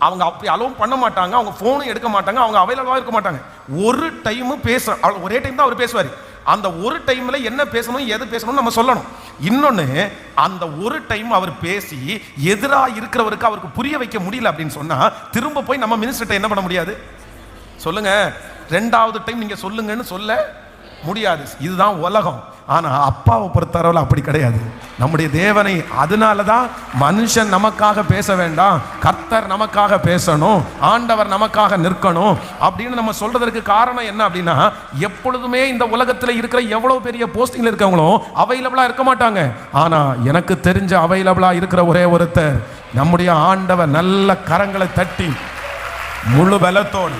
அவங்க அப்படி அலோவும் பண்ண மாட்டாங்க, அவங்க போனும் எடுக்க மாட்டாங்க, அவங்க அவைலபிளா இருக்க மாட்டாங்க. ஒரு டைம் ஒரே டைம் தான் அவர் பேசுவாரு. அந்த ஒரு டைம்ல என்ன பேசணும், எது பேசணும் நம்ம சொல்லணும். இன்னொன்னு, அந்த ஒரு டைம் அவர் பேசி எதிராக இருக்கிறவருக்கு அவருக்கு புரிய வைக்க முடியல அப்படின்னு சொன்னா திரும்ப போய் நம்ம மினிஸ்டர்ட்ட என்ன பண்ண முடியாது? சொல்லுங்க. 2வது டைம் நீங்க சொல்லுங்கன்னு சொல்ல முடியாது. இதுதான் உலகம். ஆனா அப்பாவை பொறுத்தவரை அப்படி கிடையாது. நம்முடைய தேவனை, அதனாலதான் மனுஷன் நமக்காக பேச வேண்டாம், கர்த்தர் நமக்காக பேசணும், ஆண்டவர் நமக்காக நிற்கணும் அப்படின்னு நம்ம சொல்றதற்கு காரணம் என்ன அப்படின்னா, எப்பொழுதுமே இந்த உலகத்தில் இருக்கிற எவ்வளவு பெரிய போஸ்டிங்ல இருக்கவங்களும் அவைலபிளா இருக்க மாட்டாங்க. ஆனா எனக்கு தெரிஞ்ச அவைலபிளா இருக்கிற ஒரே ஒருத்தர் நம்முடைய ஆண்டவர். நல்ல கரங்களை தட்டி முழு பலத்தோடு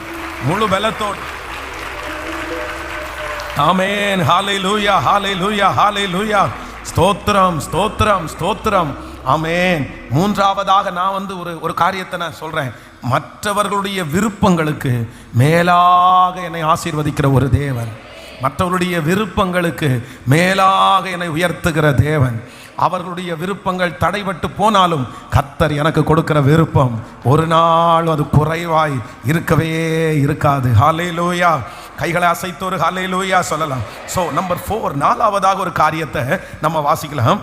ஆமென். ஹalleluya, ஹalleluya, ஹalleluya. ஸ்தோத்திரம், ஸ்தோத்திரம், ஸ்தோத்திரம். ஆமென். மூன்றாவதாக நான் ஒரு காரியத்தை நான் சொல்றேன். மற்றவர்களுடைய விருப்பங்களுக்கு மேலாக என்னை ஆசீர்வதிக்கிற ஒரு தேவன், மற்றவருடைய விருப்பங்களுக்கு மேலாக என்னை உயர்த்துகிற தேவன். அவர்களுடைய விருப்பங்கள் தடைபட்டு போனாலும் கர்த்தர் எனக்கு கொடுக்கிற விருப்பம் ஒரு நாள் அது குறைவாய் இருக்கவே இருக்காது. ஹல்லேலூயா. கைகளை அசைத்து ஒரு ஹல்லேலூயா சொல்லலாம். ஸோ நம்பர் 4, 4ஆவதாக ஒரு காரியத்தை நம்ம வாசிக்கலாம்.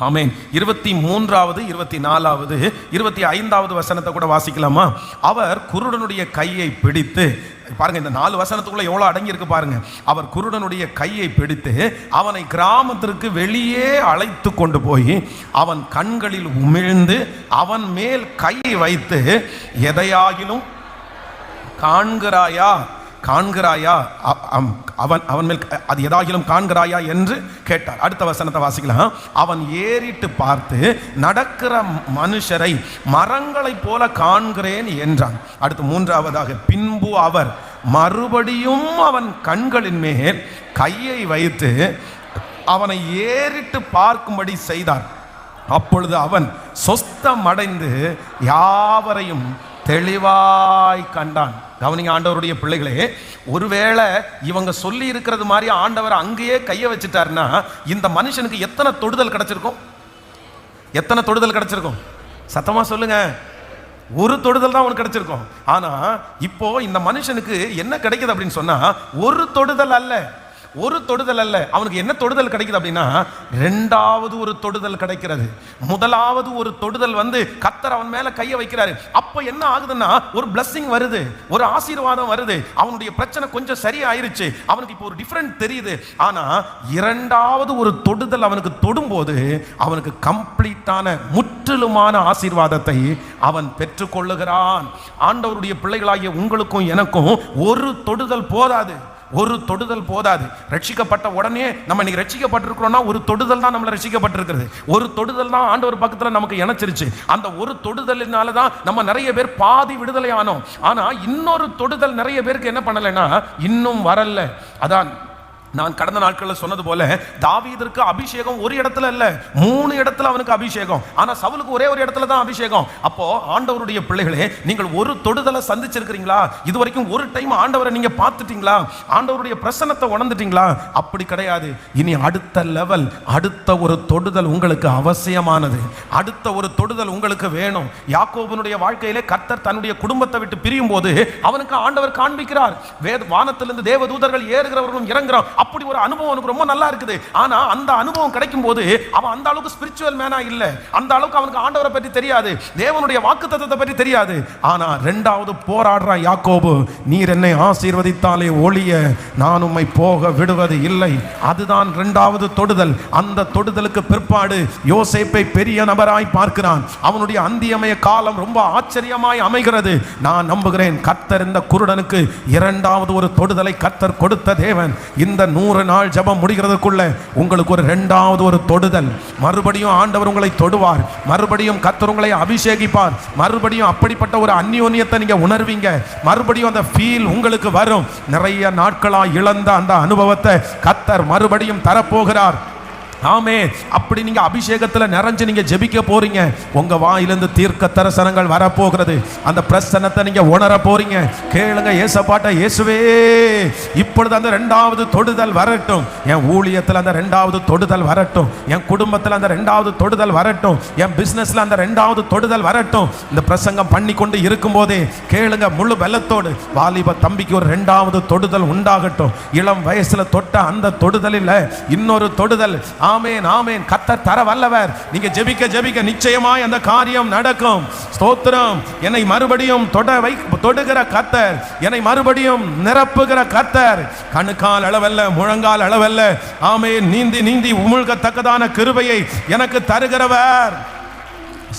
ஆமென். 23வது 24வது 25வது வசனத்தை கூட வாசிக்கலாமா? அவர் குருடனுடைய கையை பிடித்து, பாருங்க இந்த 4 வசனத்துக்குள்ள எவ்வளவு அடங்கி இருக்கு பாருங்க. அவர் குருடனுடைய கையை பிடித்து அவனை கிராமத்திற்கு வெளியே அழைத்து கொண்டு போய் அவன் கண்களில் உமிழ்ந்து அவன் மேல் கையை வைத்து, எதையாகிலும் காண்கிறாயா காண்கிறாயா அவன் மேல் அது எதாகிலும் காண்கிறாயா என்று கேட்டார். அடுத்த வசனத்தை வாசிக்கலாம். அவன் ஏறிட்டு பார்த்து நடக்கிற மனுஷரை மரங்களைப் போல காண்கிறேன் என்றான். அடுத்து 3ஆவதாக, பின்பு அவர் மறுபடியும் அவன் கண்களின் மேல் கையை வைத்து அவனை ஏறிட்டு பார்க்கும்படி செய்தார். அப்பொழுது அவன் சொஸ்தமடைந்து யாவரையும் தெளிவாய் கண்டான். கவனிங்க ஆண்டவருடைய பிள்ளைகளே, ஒருவேளை இவங்க சொல்லி இருக்கிறது மாதிரி ஆண்டவர் அங்கேயே கையை வச்சுட்டாருன்னா இந்த மனுஷனுக்கு எத்தனை தொடுதல் கிடைச்சிருக்கும்? எத்தனை தொடுதல் கிடைச்சிருக்கும்? சத்தமா சொல்லுங்க. ஒரு தொடுதல் தான் அவனுக்கு கிடைச்சிருக்கும். ஆனா இப்போ இந்த மனுஷனுக்கு என்ன கிடைக்குது அப்படின்னு சொன்னா, ஒரு தொடுதல் அல்ல, ஒரு தொடுதல் அல்ல. அவனுக்கு என்ன தொடுதல் கிடைக்குது அப்படின்னா, 2வது ஒரு தொடுதல் கிடைக்கிறது. முதலாவது ஒரு தொடுதல் கர்த்தர் அவன் மேல கையை வைக்கிறாரு. அப்ப என்ன ஆகுதுன்னா, ஒரு பிளஸிங் வருது, ஒரு ஆசீர்வாதம் வருது. அவனுடைய பிரச்சனை கொஞ்சம் சரியாயிருச்சு, அவனுக்கு இப்போ ஒரு டிஃபரண்ட் தெரியுது. ஆனா 2வது ஒரு தொடுதல் அவனுக்கு தொடும்போது அவனுக்கு கம்ப்ளீட்டான முற்றிலுமான ஆசீர்வாதத்தை அவன் பெற்றுக்கொள்ளுகிறான். ஆண்டவருடைய பிள்ளைகளாகிய உங்களுக்கும் எனக்கும் ஒரு தொடுதல் போதாது, ஒரு தொடுதல் போதாது. ரட்சிக்கப்பட்ட உடனே நம்ம இன்னைக்கு ரட்சிக்கப்பட்டிருக்கிறோம்னா ஒரு தொடுதல் தான் நம்மளை ரட்சிக்கப்பட்டிருக்கிறது. ஒரு தொடுதல் தான் ஆண்டவர் பக்கத்தில் நமக்கு இணைச்சிருச்சு. அந்த ஒரு தொடுதலினால தான் நம்ம நிறைய பேர் பாதி விடுதலை ஆனோம். ஆனா இன்னொரு தொடுதல் நிறைய பேருக்கு என்ன பண்ணலைன்னா இன்னும் வரல. அதான் நான் கடந்த நாட்களில் சொன்னது போல, தாவீதுக்கு அபிஷேகம் ஒரு இடத்துல இல்ல, 3 இடத்துல அவனுக்கு அபிஷேகம். ஆனா சவுலுக்கு ஒரே ஒரு இடத்துல தான் அபிஷேகம். அப்போ ஆண்டவருடைய பிள்ளைகளே, நீங்கள் ஒரு தொடுதலை சந்திச்சிருக்கிறீங்களா? இதுவரைக்கும் ஒரு டைம் ஆண்டவரை நீங்க பார்த்துட்டீங்களா? ஆண்டவருடைய பிரசன்னத்தை உணர்ந்துட்டீங்களா? அப்படி கிடையாது. இனி அடுத்த லெவல், அடுத்த ஒரு தொடுதல் உங்களுக்கு அவசியமானது. அடுத்த ஒரு தொடுதல் உங்களுக்கு வேணும். யாக்கோபனுடைய வாழ்க்கையிலே கர்த்தர் தன்னுடைய குடும்பத்தை விட்டு பிரியும் போது அவனுக்கு ஆண்டவர் காண்பிக்கிறார். வானத்திலிருந்து தேவதூதர்கள் ஏறுகிறவர்களும் இறங்குறான். அப்படி ஒரு அனுபவம் அவனுக்கு ரொம்ப நல்லா இருக்குது. ஆனா அந்த அனுபவம் கிடைக்கும் போது அவன் அந்த அளவுக்கு ஸ்பிரிச்சுவல் மேனா இல்ல, அந்த அளவுக்கு அவனுக்கு ஆண்டவரை பற்றி தெரியாது, தேவனுடைய வாக்குத்தத்தத்தை பற்றி தெரியாது. ஆனா 2வது போராடுறான் யாக்கோபு, நீர் என்னை ஆசீர்வதித்தாலே ஒழிய நான் உம்மை போக விடுவது இல்லை. அதுதான் 2வது தொடுதல். அந்த தொடுதலுக்கு பிற்பாடு யோசேப்பை பெரிய நபராய் பார்க்கிறான். அவனுடைய அந்தியமய காலம் ரொம்ப ஆச்சரியமாய் அமைகிறது. நான் நம்புகிறேன் கர்த்தர் இந்த குருடனுக்கு 2வது ஒரு தொடுதலை கர்த்தர் கொடுத்த தேவன். இந்த 100 நாள் ஜெபம் முடிகிறதுக்குள்ள உங்களுக்கு ஒரு 2வது ஒரு தொடுதல், மறுபடியும் ஆண்டவர் உங்களை தொடுவார், மறுபடியும் கர்த்தர் உங்களை அபிஷேகிப்பார், மறுபடியும் அப்படிப்பட்ட ஒரு அந்யோன்யத்தை நீங்க உணர்வீங்க, மறுபடியும் அந்த ஃபீல் உங்களுக்கு வரும். நிறைய நாட்களா இழந்த அந்த அனுபவத்தை கர்த்தர் மறுபடியும் தரப்போகிறார். ஆமே. அப்படி நீங்க அபிஷேகத்துல நிறைஞ்சு நீங்க ஜெபிக்க போறீங்க. உங்க வாயிலிருந்து தீர்க்க தரிசனங்கள் வரப்போகிறது. அந்த பிரசன்னத்தை நீங்க உணர போறீங்க. கேளுங்க ஏசப்பாட்ட, இயேசுவே இப்பொழுது அந்த 2வது தொடுதல் வரட்டும். என் ஊழியத்தில் அந்த 2வது தொடுதல் வரட்டும். என் குடும்பத்தில் அந்த 2வது தொடுதல் வரட்டும். என் பிசினஸ்ல அந்த 2வது தொடுதல் வரட்டும். இந்த பிரசங்கம் பண்ணி கொண்டு இருக்கும் போதே கேளுங்க முழு வெள்ளத்தோடு, வாலிப தம்பிக்கு ஒரு 2வது தொடுதல் உண்டாகட்டும். இளம் வயசுல தொட்ட அந்த தொடுதலில் இன்னொரு தொடுதல். ஆமென், ஆமென். கர்த்தர் தர வல்லவர். நீங்க ஜெபிக்க ஜெபிக்க நிச்சயமாய் அந்த காரியம் நடக்கும். ஸ்தோத்திரம். என்னை மறுபடியும் தொடுகிற கர்த்தர், என்னை மறுபடியும் நிரப்புகிற கர்த்தர், கணுக்கால் அளவல்ல, முழங்கால் அளவல்ல, ஆமென், நீந்தி நீந்தி உமிழ்கத்தக்கதான கிருபையை எனக்கு தருகிறவர்.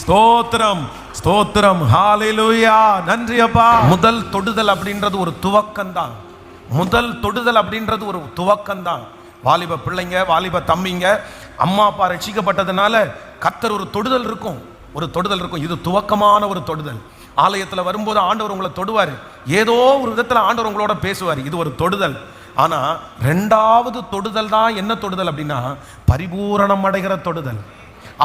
ஸ்தோத்திரம், ஸ்தோத்திரம், ஹalleluya. நன்றி அப்பா. முதல் தொடுதல் அப்படின்றது ஒரு துவக்கம் தான். முதல் தொடுதல் அப்படின்றது ஒரு துவக்கம் தான். வாலிப பிள்ளைங்க, வாலிப தம்பிங்க, அம்மா அப்பா ரட்சிக்கப்பட்டதுனால கர்த்தர் ஒரு தொடுதல் இருக்கும், ஒரு தொடுதல் இருக்கும். இது துவக்கமான ஒரு தொடுதல். ஆலயத்தில் வரும்போது ஆண்டவர் உங்களை தொடுவார், ஏதோ ஒரு விதத்தில் ஆண்டவர் உங்களோட பேசுவார். இது ஒரு தொடுதல். ஆனா 2வது தொடுதல் தான் என்ன தொடுதல் அப்படின்னா, பரிபூரணம் அடைகிற தொடுதல்.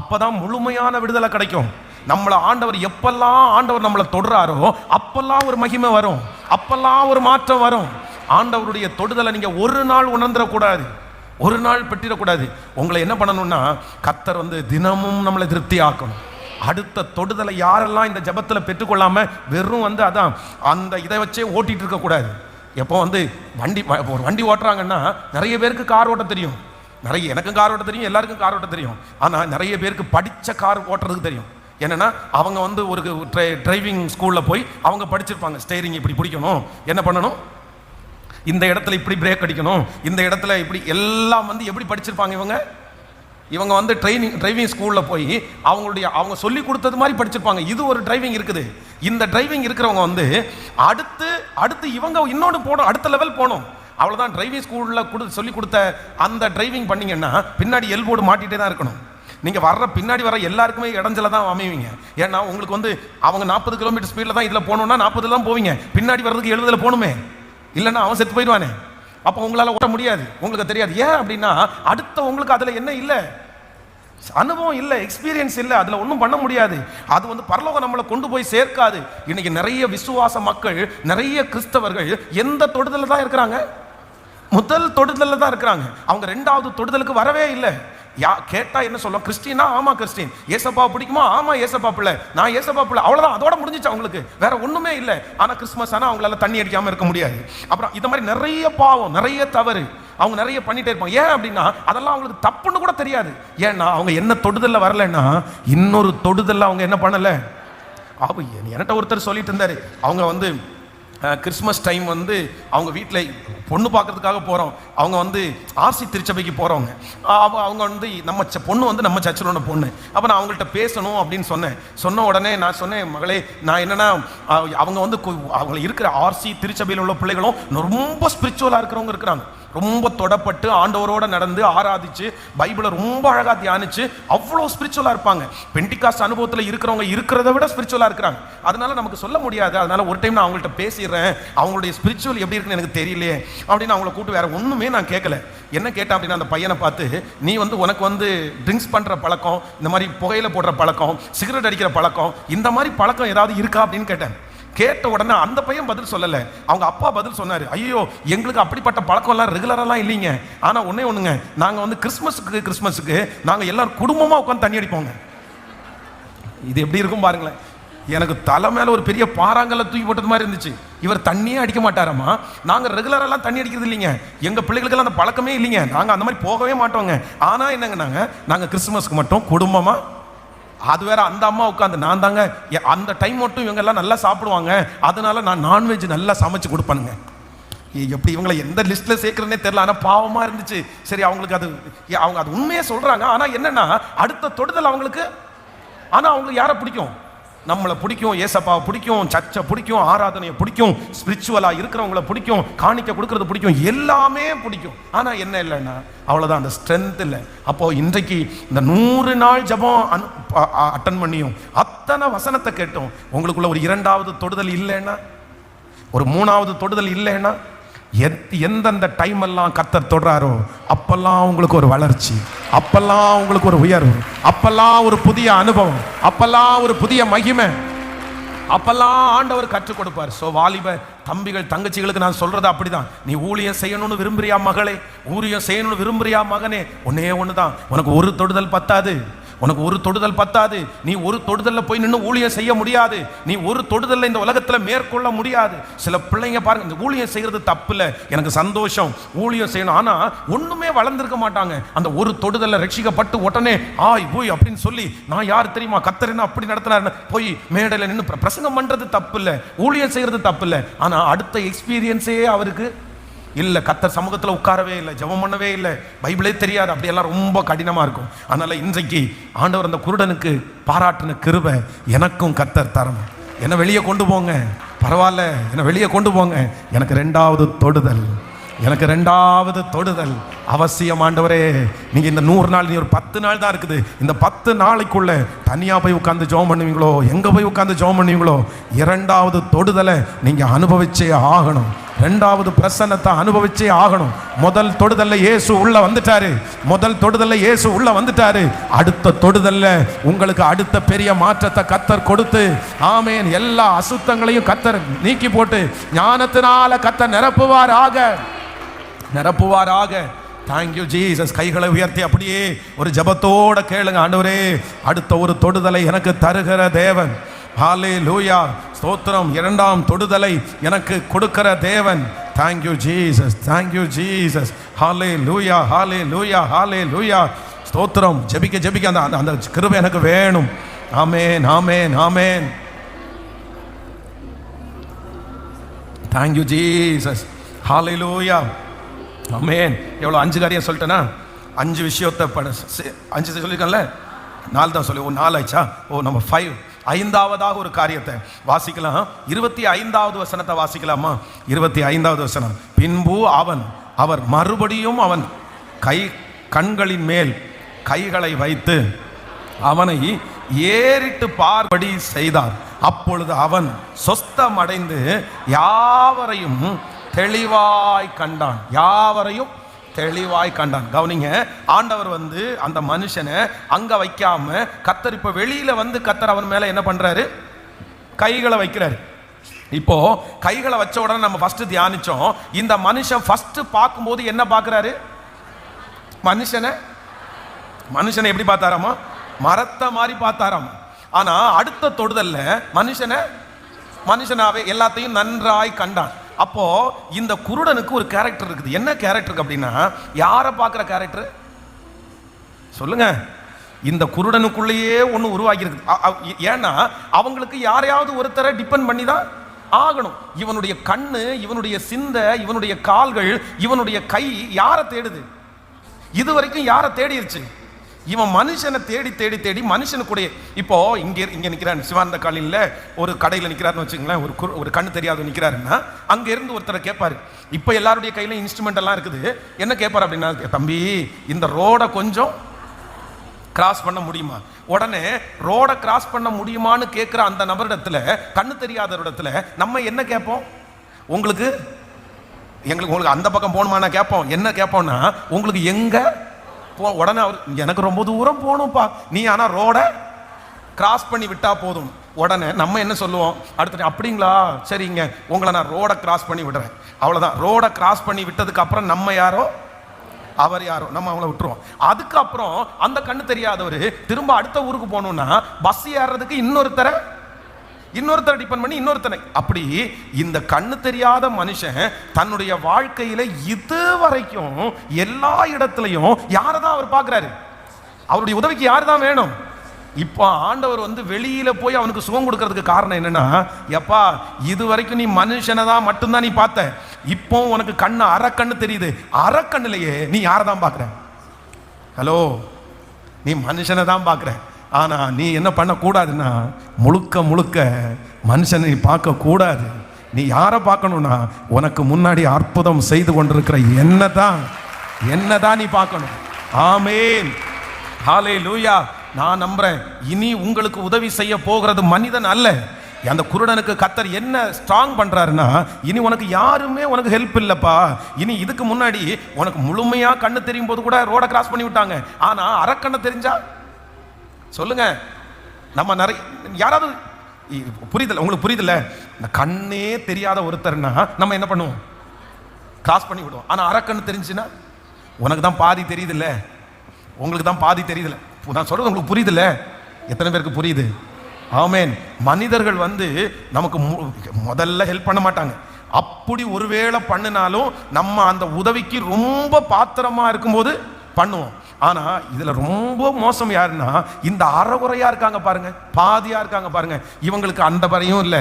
அப்பதான் முழுமையான விடுதலை கிடைக்கும். நம்மளை ஆண்டவர் எப்பெல்லாம் ஆண்டவர் நம்மளை தொடுறாரோ அப்பெல்லாம் ஒரு மகிமை வரும், அப்பெல்லாம் ஒரு மாற்றம் வரும். ஆண்டவருடைய தொடுதலை நீங்க ஒரு நாள் உணர்ந்துடக்கூடாது. ஒரு நாள் பெற்றிடக்கூடாது. உங்களை என்ன பண்ணணும்னா, கர்த்தர் தினமும் நம்மளை திருப்தி ஆக்கணும். அடுத்த தொடுதலை யாரெல்லாம் இந்த ஜபத்தில் பெற்றுக்கொள்ளாம வெறும் அதான் அந்த இதை வச்சே ஓட்டிட்டு இருக்கக்கூடாது. எப்போ ஒரு வண்டி ஓட்டுறாங்கன்னா நிறைய பேருக்கு கார் ஓட்ட தெரியும், எனக்கும் கார் ஓட்ட தெரியும், எல்லாருக்கும் கார் ஓட்ட தெரியும். ஆனால் நிறைய பேருக்கு படித்த கார் ஓட்டுறதுக்கு தெரியும். என்னன்னா அவங்க ஒரு டிரைவிங் ஸ்கூலில் போய் அவங்க படிச்சிருப்பாங்க. ஸ்டேரிங் இப்படி பிடிக்கணும், என்ன பண்ணணும், இந்த இடத்துல இப்படி பிரேக் அடிக்கணும், இந்த இடத்துல இப்படி எல்லாம் எப்படி படிச்சிருப்பாங்க. இவங்க டிரைவிங் ஸ்கூலில் போய் அவங்க சொல்லி கொடுத்தது மாதிரி படிச்சிருப்பாங்க. இது ஒரு டிரைவிங் இருக்குது. இந்த டிரைவிங் இருக்கிறவங்க அடுத்து இவங்க இன்னொன்று போகணும், அடுத்த லெவல் போகணும். அவ்வளோதான். டிரைவிங் ஸ்கூலில் சொல்லி கொடுத்த அந்த டிரைவிங் பண்ணீங்கன்னா பின்னாடி எல்போர்டு மாட்டிகிட்டே தான் இருக்கணும். நீங்கள் பின்னாடி வர எல்லாருக்குமே இடைஞ்சல தான் அமைவீங்க. ஏன்னா உங்களுக்கு அவங்க 40 கிலோமீட்டர் ஸ்பீடில் தான் இதில் போகணுன்னா 40 தான் போவீங்க. பின்னாடி வர்றதுக்கு 70 போகணுமே, இல்லைன்னா அவன் செத்து போயிடுவானே. அப்போ உங்களால் ஓட்ட முடியாது, உங்களுக்கு தெரியாது. ஏன் அப்படின்னா உங்களுக்கு அதில் என்ன இல்லை, அனுபவம் இல்லை, எக்ஸ்பீரியன்ஸ் இல்லை, அதில் ஒன்றும் பண்ண முடியாது. அது பரலோகம் நம்மளை கொண்டு போய் சேர்க்காது. இன்னைக்கு நிறைய விசுவாச மக்கள், நிறைய கிறிஸ்தவர்கள் எந்த தொடுதலில் தான் இருக்கிறாங்க, முதல் தொடுதலில் தான் இருக்கிறாங்க. அவங்க 2வது தொடுதலுக்கு வரவே இல்லை. கேட்டா என்ன சொல்லுவோம், கிறிஸ்டினா? ஆமா கிறிஸ்டின். ஏசப்பா பிடிக்குமா? ஆமா ஏசப்பா பிள்ளை, நான் ஏசப்பா பிள்ளை. அவ்வளவுதான், அதோட முடிஞ்சிச்சு. அவங்களுக்கு வேற ஒண்ணுமே இல்லை. ஆனா கிறிஸ்துமஸ் ஆனா அவங்களால தண்ணி அடிக்காம இருக்க முடியாது. அப்புறம் இந்த மாதிரி நிறைய பாவம், நிறைய தவறு அவங்க நிறைய பண்ணிட்டே இருப்பாங்க. ஏன் அப்படின்னா அதெல்லாம் அவங்களுக்கு தப்புன்னு கூட தெரியாது. ஏன்னா அவங்க என்ன தொடுதல்ல வரலன்னா இன்னொரு தொடுதல்ல அவங்க என்ன பண்ணல. என்கிட்ட ஒருத்தர் சொல்லிட்டு இருந்தாரு, அவங்க கிறிஸ்மஸ் டைம் அவங்க வீட்டில் பொண்ணு பார்க்கறதுக்காக போகிறோம். அவங்க ஆர்சி திருச்சபைக்கு போகிறவங்க. அவங்க நம்ம பொண்ணு நம்ம சர்ச்சில் உள்ள பொண்ணு. அப்போ நான் அவங்கள்ட்ட பேசணும் அப்படின்னு சொன்ன உடனே நான் சொன்னேன், மகளே நான் என்னென்னா அவங்க அவங்க இருக்கிற ஆர்சி திருச்சபையில் உள்ள பிள்ளைகளும் ரொம்ப ஸ்பிரிச்சுவலாக இருக்கிறவங்க இருக்கிறாங்க. ரொம்ப தொடப்பட்டு ஆண்டவரோட நடந்து ஆராதிச்சு பைபிளை ரொம்ப அழகாக தியானிச்சு அவ்வளோ ஸ்பிரிச்சுவலாக இருப்பாங்க. பெண்டிகாஸ்ட் அனுபவத்தில் இருக்கிறவங்க இருக்கிறத விட ஸ்பிரிச்சுவலாக இருக்கிறாங்க. அதனால நமக்கு சொல்ல முடியாது. அதனால ஒரு டைம் நான் அவங்கள்ட்ட பேசிடுறேன், அவங்களுடைய ஸ்பிரிச்சுவல் எப்படி இருக்குன்னு எனக்கு தெரியலையே அப்படின்னு அவங்கள கூப்பிட்டு வேற ஒன்றுமே நான் கேட்கல. என்ன கேட்டேன் அப்படின்னா, அந்த பையனை பார்த்து, நீ உனக்கு ட்ரிங்க்ஸ் பண்ணுற பழக்கம், இந்த மாதிரி புகையில போடுற பழக்கம், சிகரெட் அடிக்கிற பழக்கம், இந்த மாதிரி பழக்கம் ஏதாவது இருக்கா அப்படின்னு கேட்டேன். கேட்ட உடனே அந்த பையன் பதில் சொல்லலை. அவங்க அப்பா பதில் சொன்னார், ஐயோ எங்களுக்கு அப்படிப்பட்ட பழக்கம்லாம் ரெகுலரெல்லாம் இல்லைங்க. ஆனால் ஒன்றுங்க, நாங்கள் கிறிஸ்மஸுக்கு நாங்கள் எல்லாரும் குடும்பமாக உட்காந்து தண்ணி அடிப்போங்க. இது எப்படி இருக்கும் பாருங்களேன். எனக்கு தலை மேலே ஒரு பெரிய பாறாங்கல்ல தூக்கி போட்டது மாதிரி இருந்துச்சு. இவர் தண்ணியே அடிக்க மாட்டாராமா. நாங்கள் ரெகுலரெல்லாம் தண்ணி அடிக்கிறது இல்லைங்க, எங்கள் பிள்ளைகளுக்கெல்லாம் அந்த பழக்கமே இல்லைங்க, நாங்கள் அந்த மாதிரி போகவே மாட்டோங்க. ஆனால் என்னங்க, நாங்கள் கிறிஸ்துமஸ்க்கு மட்டும் குடும்பமாக, அது வேற அந்த அம்மா உட்காந்து, நான் தாங்க அந்த டைம் மட்டும் இவங்க எல்லாம் நல்லா சாப்பிடுவாங்க, அதனால நான் நான்வெஜ் நல்லா சமைச்சு கொடுப்பேனுங்க. எப்படி இவங்களை எந்த லிஸ்ட்ல சேர்க்கிறேன்னே தெரியல. ஆனால் பாவமா இருந்துச்சு. சரி, அவங்களுக்கு அவங்க அது உண்மையே சொல்றாங்க. ஆனால் என்னன்னா அடுத்த தொடுதல் அவங்களுக்கு. ஆனால் அவங்களுக்கு யாரை பிடிக்கும்? நம்மளை பிடிக்கும், ஏசப்பாவை பிடிக்கும், சர்ச்சை பிடிக்கும், ஆராதனையை பிடிக்கும், ஸ்பிரிச்சுவலாக இருக்கிறவங்கள பிடிக்கும், காணிக்க கொடுக்கறது பிடிக்கும், எல்லாமே பிடிக்கும். ஆனால் என்ன இல்லைன்னா அவ்வளோதான், அந்த ஸ்ட்ரென்த் இல்லை. அப்போ இன்றைக்கு இந்த 100 நாள் ஜபம் அட்டன் பண்ணியும் அத்தனை வசனத்தை கேட்டோம். உங்களுக்குள்ள ஒரு 2வது தொடுதல் இல்லைன்னா, ஒரு 3வது தொடுதல் இல்லைன்னா, எந்தெந்த டைம் எல்லாம் கர்த்தர் தொடுறாரோ அப்பெல்லாம் உங்களுக்கு ஒரு வளர்ச்சி, அப்பெல்லாம் உங்களுக்கு ஒரு உயர்வு, அப்பெல்லாம் ஒரு புதிய அனுபவம், அப்பெல்லாம் ஒரு புதிய மகிமை, அப்பெல்லாம் ஆண்டவர் கற்றுக் கொடுப்பார். ஸோ வாலிப தம்பிகள் தங்கச்சிகளுக்கு நான் சொல்றது அப்படிதான். நீ ஊழியம் செய்யணும்னு விரும்புறியா மகளே, ஊழியம் செய்யணும்னு விரும்புறியா மகனே, ஒன்னே ஒண்ணுதான், உனக்கு ஒரு தொடுதல் பத்தாது. உனக்கு ஒரு தொடுதல் பத்தாது. நீ ஒரு தொடுதல்ல போய் நின்று ஊழியம் செய்ய முடியாது. நீ ஒரு தொடுதல்ல இந்த உலகத்துல மேற்கொள்ள முடியாது. சில பிள்ளைங்க பாருங்க, இந்த ஊழியம் செய்யறது தப்பு இல்லை, எனக்கு சந்தோஷம், ஊழியம் செய்யணும். ஆனா ஒண்ணுமே வளர்ந்திருக்க மாட்டாங்க. அந்த ஒரு தொடுதல்ல ரட்சிக்கப்பட்டு உடனே ஆய் போய் அப்படின்னு சொல்லி, நான் யார் தெரியுமா, கர்த்தர் என்ன அப்படி நடத்தினார், போய் மேடையில் நின்று பிரசங்கம் பண்றது தப்பு இல்லை, ஊழியம் செய்யறது தப்பு இல்லை. ஆனா அடுத்த எக்ஸ்பீரியன்ஸே அவருக்கு இல்லை. கர்த்தர் சமூகத்தில் உட்காரவே இல்லை, ஜெபம் பண்ணவே இல்லை, பைபிளே தெரியாது, அப்படியெல்லாம் ரொம்ப கடினமாக இருக்கும். அதனால் இன்றைக்கு ஆண்டவர் அந்த குருடனுக்கு பாராட்டின கிருபை எனக்கும் கர்த்தர் தரணும். என்னை வெளியே கொண்டு போங்க, பரவாயில்ல, என்னை வெளியே கொண்டு போங்க. எனக்கு 2வது தொடுதல், எனக்கு 2வது தொடுதல் அவசியம். ஆண்டவரே, நீங்கள் இந்த 100 நாள், நீ ஒரு 10 நாள் தான் இருக்குது, இந்த 10 நாளைக்குள்ள தனியாக போய் உட்காந்து ஜெபம் பண்ணுவீங்களோ, எங்கே போய் உட்காந்து ஜெபம் பண்ணுவீங்களோ, 2வது தொடுதலை நீங்கள் அனுபவிச்சே ஆகணும். 2வது பிரசன்னத்தை அனுபவிச்சே ஆகணும். முதல் தொடுதல்ல இயேசு உள்ள வந்துட்டாரு, முதல் தொடுதல்ல இயேசு உள்ள வந்துட்டாரு. அடுத்த தொடுதல்ல உங்களுக்கு அடுத்த பெரிய மாற்றத்தை கர்த்தர் கொடுத்து, ஆமென், எல்லா அசுத்தங்களையும் கர்த்தர் நீக்கி போட்டு ஞானத்தினால கர்த்தர் நிரப்புவாராக. Thank you Jesus. கைகளை உயர்த்தி அப்படியே ஒரு ஜெபத்தோட கேளுங்க. ஆண்டவரே, அடுத்த ஒரு தொடுதலை எனக்கு தருகிற தேவன். ஹல்லேலூயா, ஸ்தோத்திரம். இரண்டாம் தொடுதலை எனக்கு கொடுக்கிற தேவன். Thank you Jesus, thank you Jesus. Hallelujah, hallelujah, hallelujah, ஸ்தோத்திரம். ஜெபிக்க ஜெபிக்க அந்த அந்த கிருபை எனக்கு வேணும். Amen, amen, amen. Thank you Jesus. Hallelujah, amen. எவ்வளோ 5 காரியம் சொல்லிட்டேன்னா, 5 விஷயத்தை 5 சொல்லியிருக்கேன்ல, 4 தான் சொல்லி. 4 ஆயிடுச்சா? நம்ம 5. 5ஆவதாக ஒரு காரியத்தை வாசிக்கலாம். 25வது வசனத்தை வாசிக்கலாமா? 25வது வசனம். பின்பு அவர் மறுபடியும் அவன் கண்களின் மேல் கைகளை வைத்து அவனை ஏறிட்டு பார்படி செய்தார். அப்பொழுது அவன் சொஸ்தமடைந்து யாவரையும் தெளிவாய் கண்டான். யாவரையும் தெளிவாய் கண்டான். கவனிங்க, ஆண்டவர் அந்த மனுஷனை அங்க வைக்காம கர்த்தர் இப்ப வெளியில கர்த்தர் அவன் மேல என்ன பண்றாரு? கைகளை வைக்கிறாரு. இப்போ கைகளை வச்ச உடனே நம்ம ஃபர்ஸ்ட் தியானிச்சோம். இந்த மனுஷன் ஃபர்ஸ்ட் பார்க்கும்போது என்ன பார்க்கிறாரு? மனுஷனை எப்படி பார்த்தாராமா? மரத்தை மாதிரி பார்த்தாராமா. ஆனா அடுத்த தொடுதல்ல மனுஷனாவே எல்லாத்தையும் நன்றாய் கண்டான். அப்போ இந்த குருடனுக்கு ஒரு கேரக்டர் இருக்குது. என்ன கேரக்டர் அப்படின்னா, யாரை பார்க்குற கேரக்டர் சொல்லுங்க? இந்த குருடனுக்குள்ளேயே ஒன்று உருவாகி இருக்குது. ஏன்னா அவங்களுக்கு யாரையாவது ஒருத்தரை டிபெண்ட் பண்ணி தான் ஆகணும். இவனுடைய கண்ணு, இவனுடைய சிந்தை, இவனுடைய கால்கள், இவனுடைய கை யாரை தேடுது? இது வரைக்கும் யாரை தேடிருச்சு? இவன் மனுஷனை தேடி தேடி தேடி மனுஷனுக்குடைய. இப்போ இங்க நிக்கிறான் சிவானந்த காலையில் ஒரு கடையில் நிற்கிறாருன்னு வச்சுங்களேன். ஒரு கண்ணு தெரியாத நிற்கிறாருன்னா அங்க இருந்து ஒருத்தரை கேட்பாரு. இப்போ எல்லாருடைய கையில இன்ஸ்ட்ருமெண்ட் எல்லாம் இருக்குது. என்ன கேட்பாரு அப்படின்னா, தம்பி இந்த ரோடை கொஞ்சம் கிராஸ் பண்ண முடியுமா? உடனே ரோடை கிராஸ் பண்ண முடியுமான்னு கேட்கிற அந்த நபரிடத்துல, கண்ணு தெரியாத இடத்துல நம்ம என்ன கேட்போம்? உங்களுக்கு அந்த பக்கம் போகணுமா கேட்போம். என்ன கேட்போம்னா, உங்களுக்கு எங்க உடனே அவர், எனக்கு ரொம்ப தூரம் போகணும்ப்பா, நீ ஆனா ரோட கிராஸ் பண்ணி விட்டா போதும். உடனே நம்ம என்ன சொல்லுவோம்? அடுத்து, அப்படிங்களா, சரிங்க, உங்களை நான் ரோட கிராஸ் பண்ணி விடுறேன். அவ்வளவுதான். ரோட கிராஸ் பண்ணி விட்டதுக்கு அப்புறம் நம்ம யாரோ அவர் யாரோ நம்ம அவங்கள விட்டுருவோம். அதுக்கப்புறம் அந்த கண்ணு தெரியாதவர் திரும்ப அடுத்த ஊருக்கு போகணும்னா பஸ் ஏறுறதுக்கு இன்னொருத்தரை டிபெண்ட் பண்ணி இன்னொருத்தனை. அப்படி இந்த கண்ணு தெரியாத மனுஷன் தன்னுடைய வாழ்க்கையில இதுவரைக்கும் எல்லா இடத்துலையும் யாரதான் அவர் பார்க்கிறாரு? அவருடைய உதவிக்கு யாரு தான் வேணும்? இப்போ ஆண்டவர் வெளியில போய் அவனுக்கு சுகம் கொடுக்கறதுக்கு காரணம் என்னன்னா, எப்பா இது வரைக்கும் நீ மனுஷனை தான் மட்டும்தான் நீ பார்த்த, இப்போ உனக்கு கண்ணு அரைக்கண்ணு தெரியுது. அரைக்கண்ணுலையே நீ யாரை தான் பார்க்குற? ஹலோ, நீ மனுஷனை தான் பார்க்குற. ஆனா நீ என்ன பண்ணக்கூடாதுன்னா, முழுக்க மனுஷனை நீ பார்க்க கூடாது. நீ யாரை பார்க்கணும்னா, உனக்கு முன்னாடி அற்புதம் செய்து கொண்டிருக்கிற என்னதான் நீ பார்க்கணும். ஆமென், ஹல்லேலூயா. நான் நம்புறேன், இனி உங்களுக்கு உதவி செய்ய போகிறது மனிதன் அல்ல. அந்த குருடனுக்கு கர்த்தர் என்ன ஸ்ட்ராங் பண்றாருன்னா, இனி உனக்கு யாருமே உனக்கு ஹெல்ப் இல்லப்பா. இனி இதுக்கு முன்னாடி உனக்கு முழுமையா கண்ணு தெரியும் போது கூட ரோட கிராஸ் பண்ணி விட்டாங்க. ஆனா அரக்கண்ணை தெரிஞ்சா சொல்லுங்க, நம்ம நிறைய யாராவது புரியுதில்ல? உங்களுக்கு புரியுதில்ல? இந்த கண்ணே தெரியாத ஒருத்தர்னா நம்ம என்ன பண்ணுவோம்? கிராஸ் பண்ணி விடுவோம். ஆனா அரக்கண்ணு தெரிஞ்சுன்னா, உனக்கு தான் பாதி தெரியுதில்ல, உங்களுக்கு தான் பாதி தெரியுதில்ல. நான் சொல்றது உங்களுக்கு புரியுதில்ல? எத்தனை பேருக்கு புரியுது? ஆமென். மனிதர்கள் நமக்கு முதல்ல ஹெல்ப் பண்ண மாட்டாங்க. அப்படி ஒருவேளை பண்ணினாலும் நம்ம அந்த உதவிக்கு ரொம்ப பாத்திரமா இருக்கும்போது பண்ணுவோம். ஆனா இதுல ரொம்ப மோசம் யாருன்னா, இந்த அறகுறையா இருக்காங்க பாருங்க, பாதியா இருக்காங்க பாருங்க. இவங்களுக்கு அந்த பறையும் இல்லை.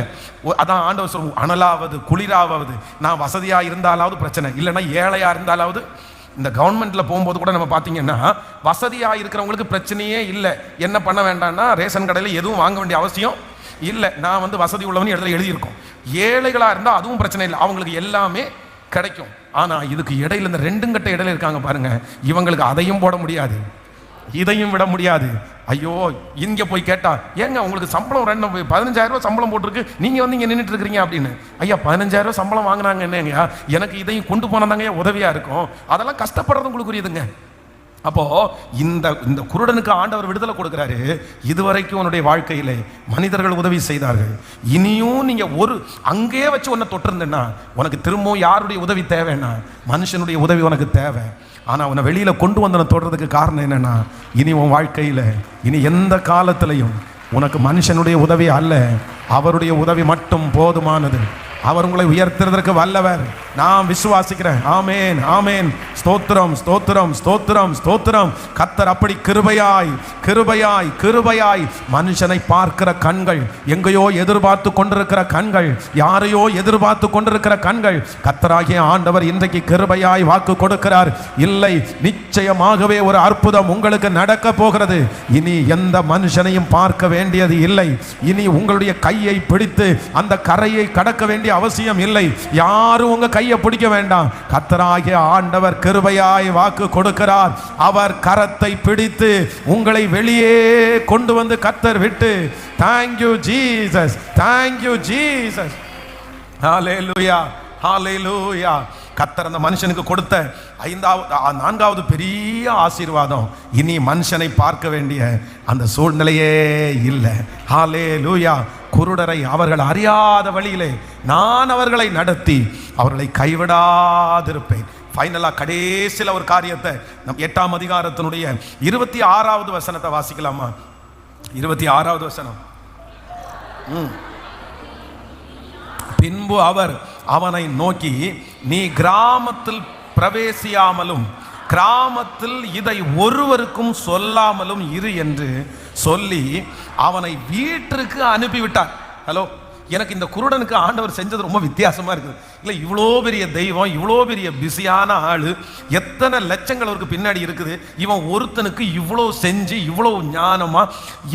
அதான் ஆண்டவர் சொல்லுவோம், அனலாவது குளிராவது, நான் வசதியா இருந்தாலாவது பிரச்சனை, இல்லைன்னா ஏழையா இருந்தாலாவது. இந்த கவர்மெண்ட்ல போகும்போது கூட நம்ம பார்த்தீங்கன்னா, வசதியா இருக்கிறவங்களுக்கு பிரச்சனையே இல்லை. என்ன பண்ண வேண்டாம்னா, ரேஷன் கடையில் எதுவும் வாங்க வேண்டிய அவசியம் இல்லை. நான் வசதி உள்ளவனு இடத்துல எழுதியிருக்கோம். ஏழைகளா இருந்தால் அதுவும் பிரச்சனை இல்லை, அவங்களுக்கு எல்லாமே கிடைக்கும். ஆனா இதுக்கு இடையில இந்த ரெண்டுங்கட்ட இடையில இருக்காங்க பாருங்க, இவங்களுக்கு அதையும் போட முடியாது, இதையும் விட முடியாது. ஐயோ, இங்க போய் கேட்டா, ஏங்க உங்களுக்கு சம்பளம் 15,000 ரூபாய் சம்பளம் போட்டிருக்கு, நீங்க இங்க நின்றுட்டு இருக்கிறீங்க அப்படின்னு. ஐயா 15,000 ரூபாய் சம்பளம் வாங்கினாங்க என்னங்க, எனக்கு இதையும் கொண்டு போனதாங்க உதவியா இருக்கும். அதெல்லாம் கஷ்டப்படுறது உங்களுக்கு புரியுதுங்க. அப்போ இந்த குருடனுக்கு ஆண்டவர் விடுதலை கொடுக்கிறாரு. இதுவரைக்கும் உன்னுடைய வாழ்க்கையிலே மனிதர்கள் உதவி செய்தார்கள், இனியும் நீங்க அங்கே வச்சு உன்னை தொட்டிருந்தேன்னா உனக்கு திரும்பவும் யாருடைய உதவி தேவைன்னா மனுஷனுடைய உதவி உனக்கு தேவை. ஆனா உன்னை வெளியில கொண்டு வந்து தொடுறதுக்கு காரணம் என்னன்னா, இனி உன் வாழ்க்கையில இனி எந்த காலத்திலையும் உனக்கு மனுஷனுடைய உதவி அல்ல, அவருடைய உதவி மட்டும் போதுமானது. அவர் உங்களை உயர்த்துறதற்கு வல்லவர். நான் விசுவாசிக்கிறேன். ஆமேன், ஆமேன். ஸ்தோத்திரம், ஸ்தோத்திரம், ஸ்தோத்திரம், ஸ்தோத்திரம். கர்த்தர் அப்படி கிருபையாய் கிருபையாய் கிருபையாய் மனுஷனை பார்க்கிற கண்கள், எங்கேயோ எதிர்பார்த்து கொண்டிருக்கிற கண்கள், யாரையோ எதிர்பார்த்து கொண்டிருக்கிற கண்கள், கர்த்தராகிய ஆண்டவர் இன்றைக்கு கிருபையாய் வாக்கு கொடுக்கிறார். இல்லை, நிச்சயமாகவே ஒரு அற்புதம் உங்களுக்கு நடக்க போகிறது. இனி எந்த மனுஷனையும் பார்க்க வேண்டியது இல்லை. இனி உங்களுடைய கையை பிடித்து அந்த கரையை கடக்க வேண்டிய அவசியம் இல்லை. யாரும் உங்க கையை பிடிக்க வேண்டாம். கர்த்தராகிய ஆண்டவர் கிருபையாய் வாக்கு கொடுக்கிறார். அவர் கரத்தை பிடித்து உங்களை வெளியே கொண்டு வந்து கர்த்தர் விட்டு, thank you Jesus, thank you Jesus, hallelujah, hallelujah. கர்த்தர் அந்த மனுஷனுக்கு கொடுத்த 4வது பெரிய ஆசீர்வாதம், இனி மனுஷனை பார்க்க வேண்டிய அந்த சூழ்நிலையே இல்லை. ஹல்லேலூயா. குருடரை அவர்கள் அறியாத வழியிலே நான் அவர்களை நடத்தி அவர்களை கைவிடாதிருப்பேன். ஃபைனலா கடைசியில் ஒரு காரியத்தை நம் 8ஆம் அதிகாரத்தினுடைய 26வது வசனத்தை வாசிக்கலாமா? 26வது வசனம். பின்பு அவர் அவனை நோக்கி, நீ கிராமத்தில் பிரவேசியாமலும் கிராமத்தில் இதை ஒருவருக்கும் சொல்லாமலும் இரு என்று சொல்லி அவனை வீட்டிற்கு அனுப்பிவிட்டார். ஹலோ, எனக்கு இந்த குருடனுக்கு ஆண்டவர் செஞ்சது ரொம்ப வித்தியாசமா இருக்குது. இல்லை, இவ்வளோ பெரிய தெய்வம், இவ்வளோ பெரிய பிஸியான ஆளு, எத்தனை லட்சங்கள் அவருக்கு பின்னாடி இருக்குது, இவன் ஒருத்தனுக்கு இவ்வளோ செஞ்சு இவ்வளோ ஞானமா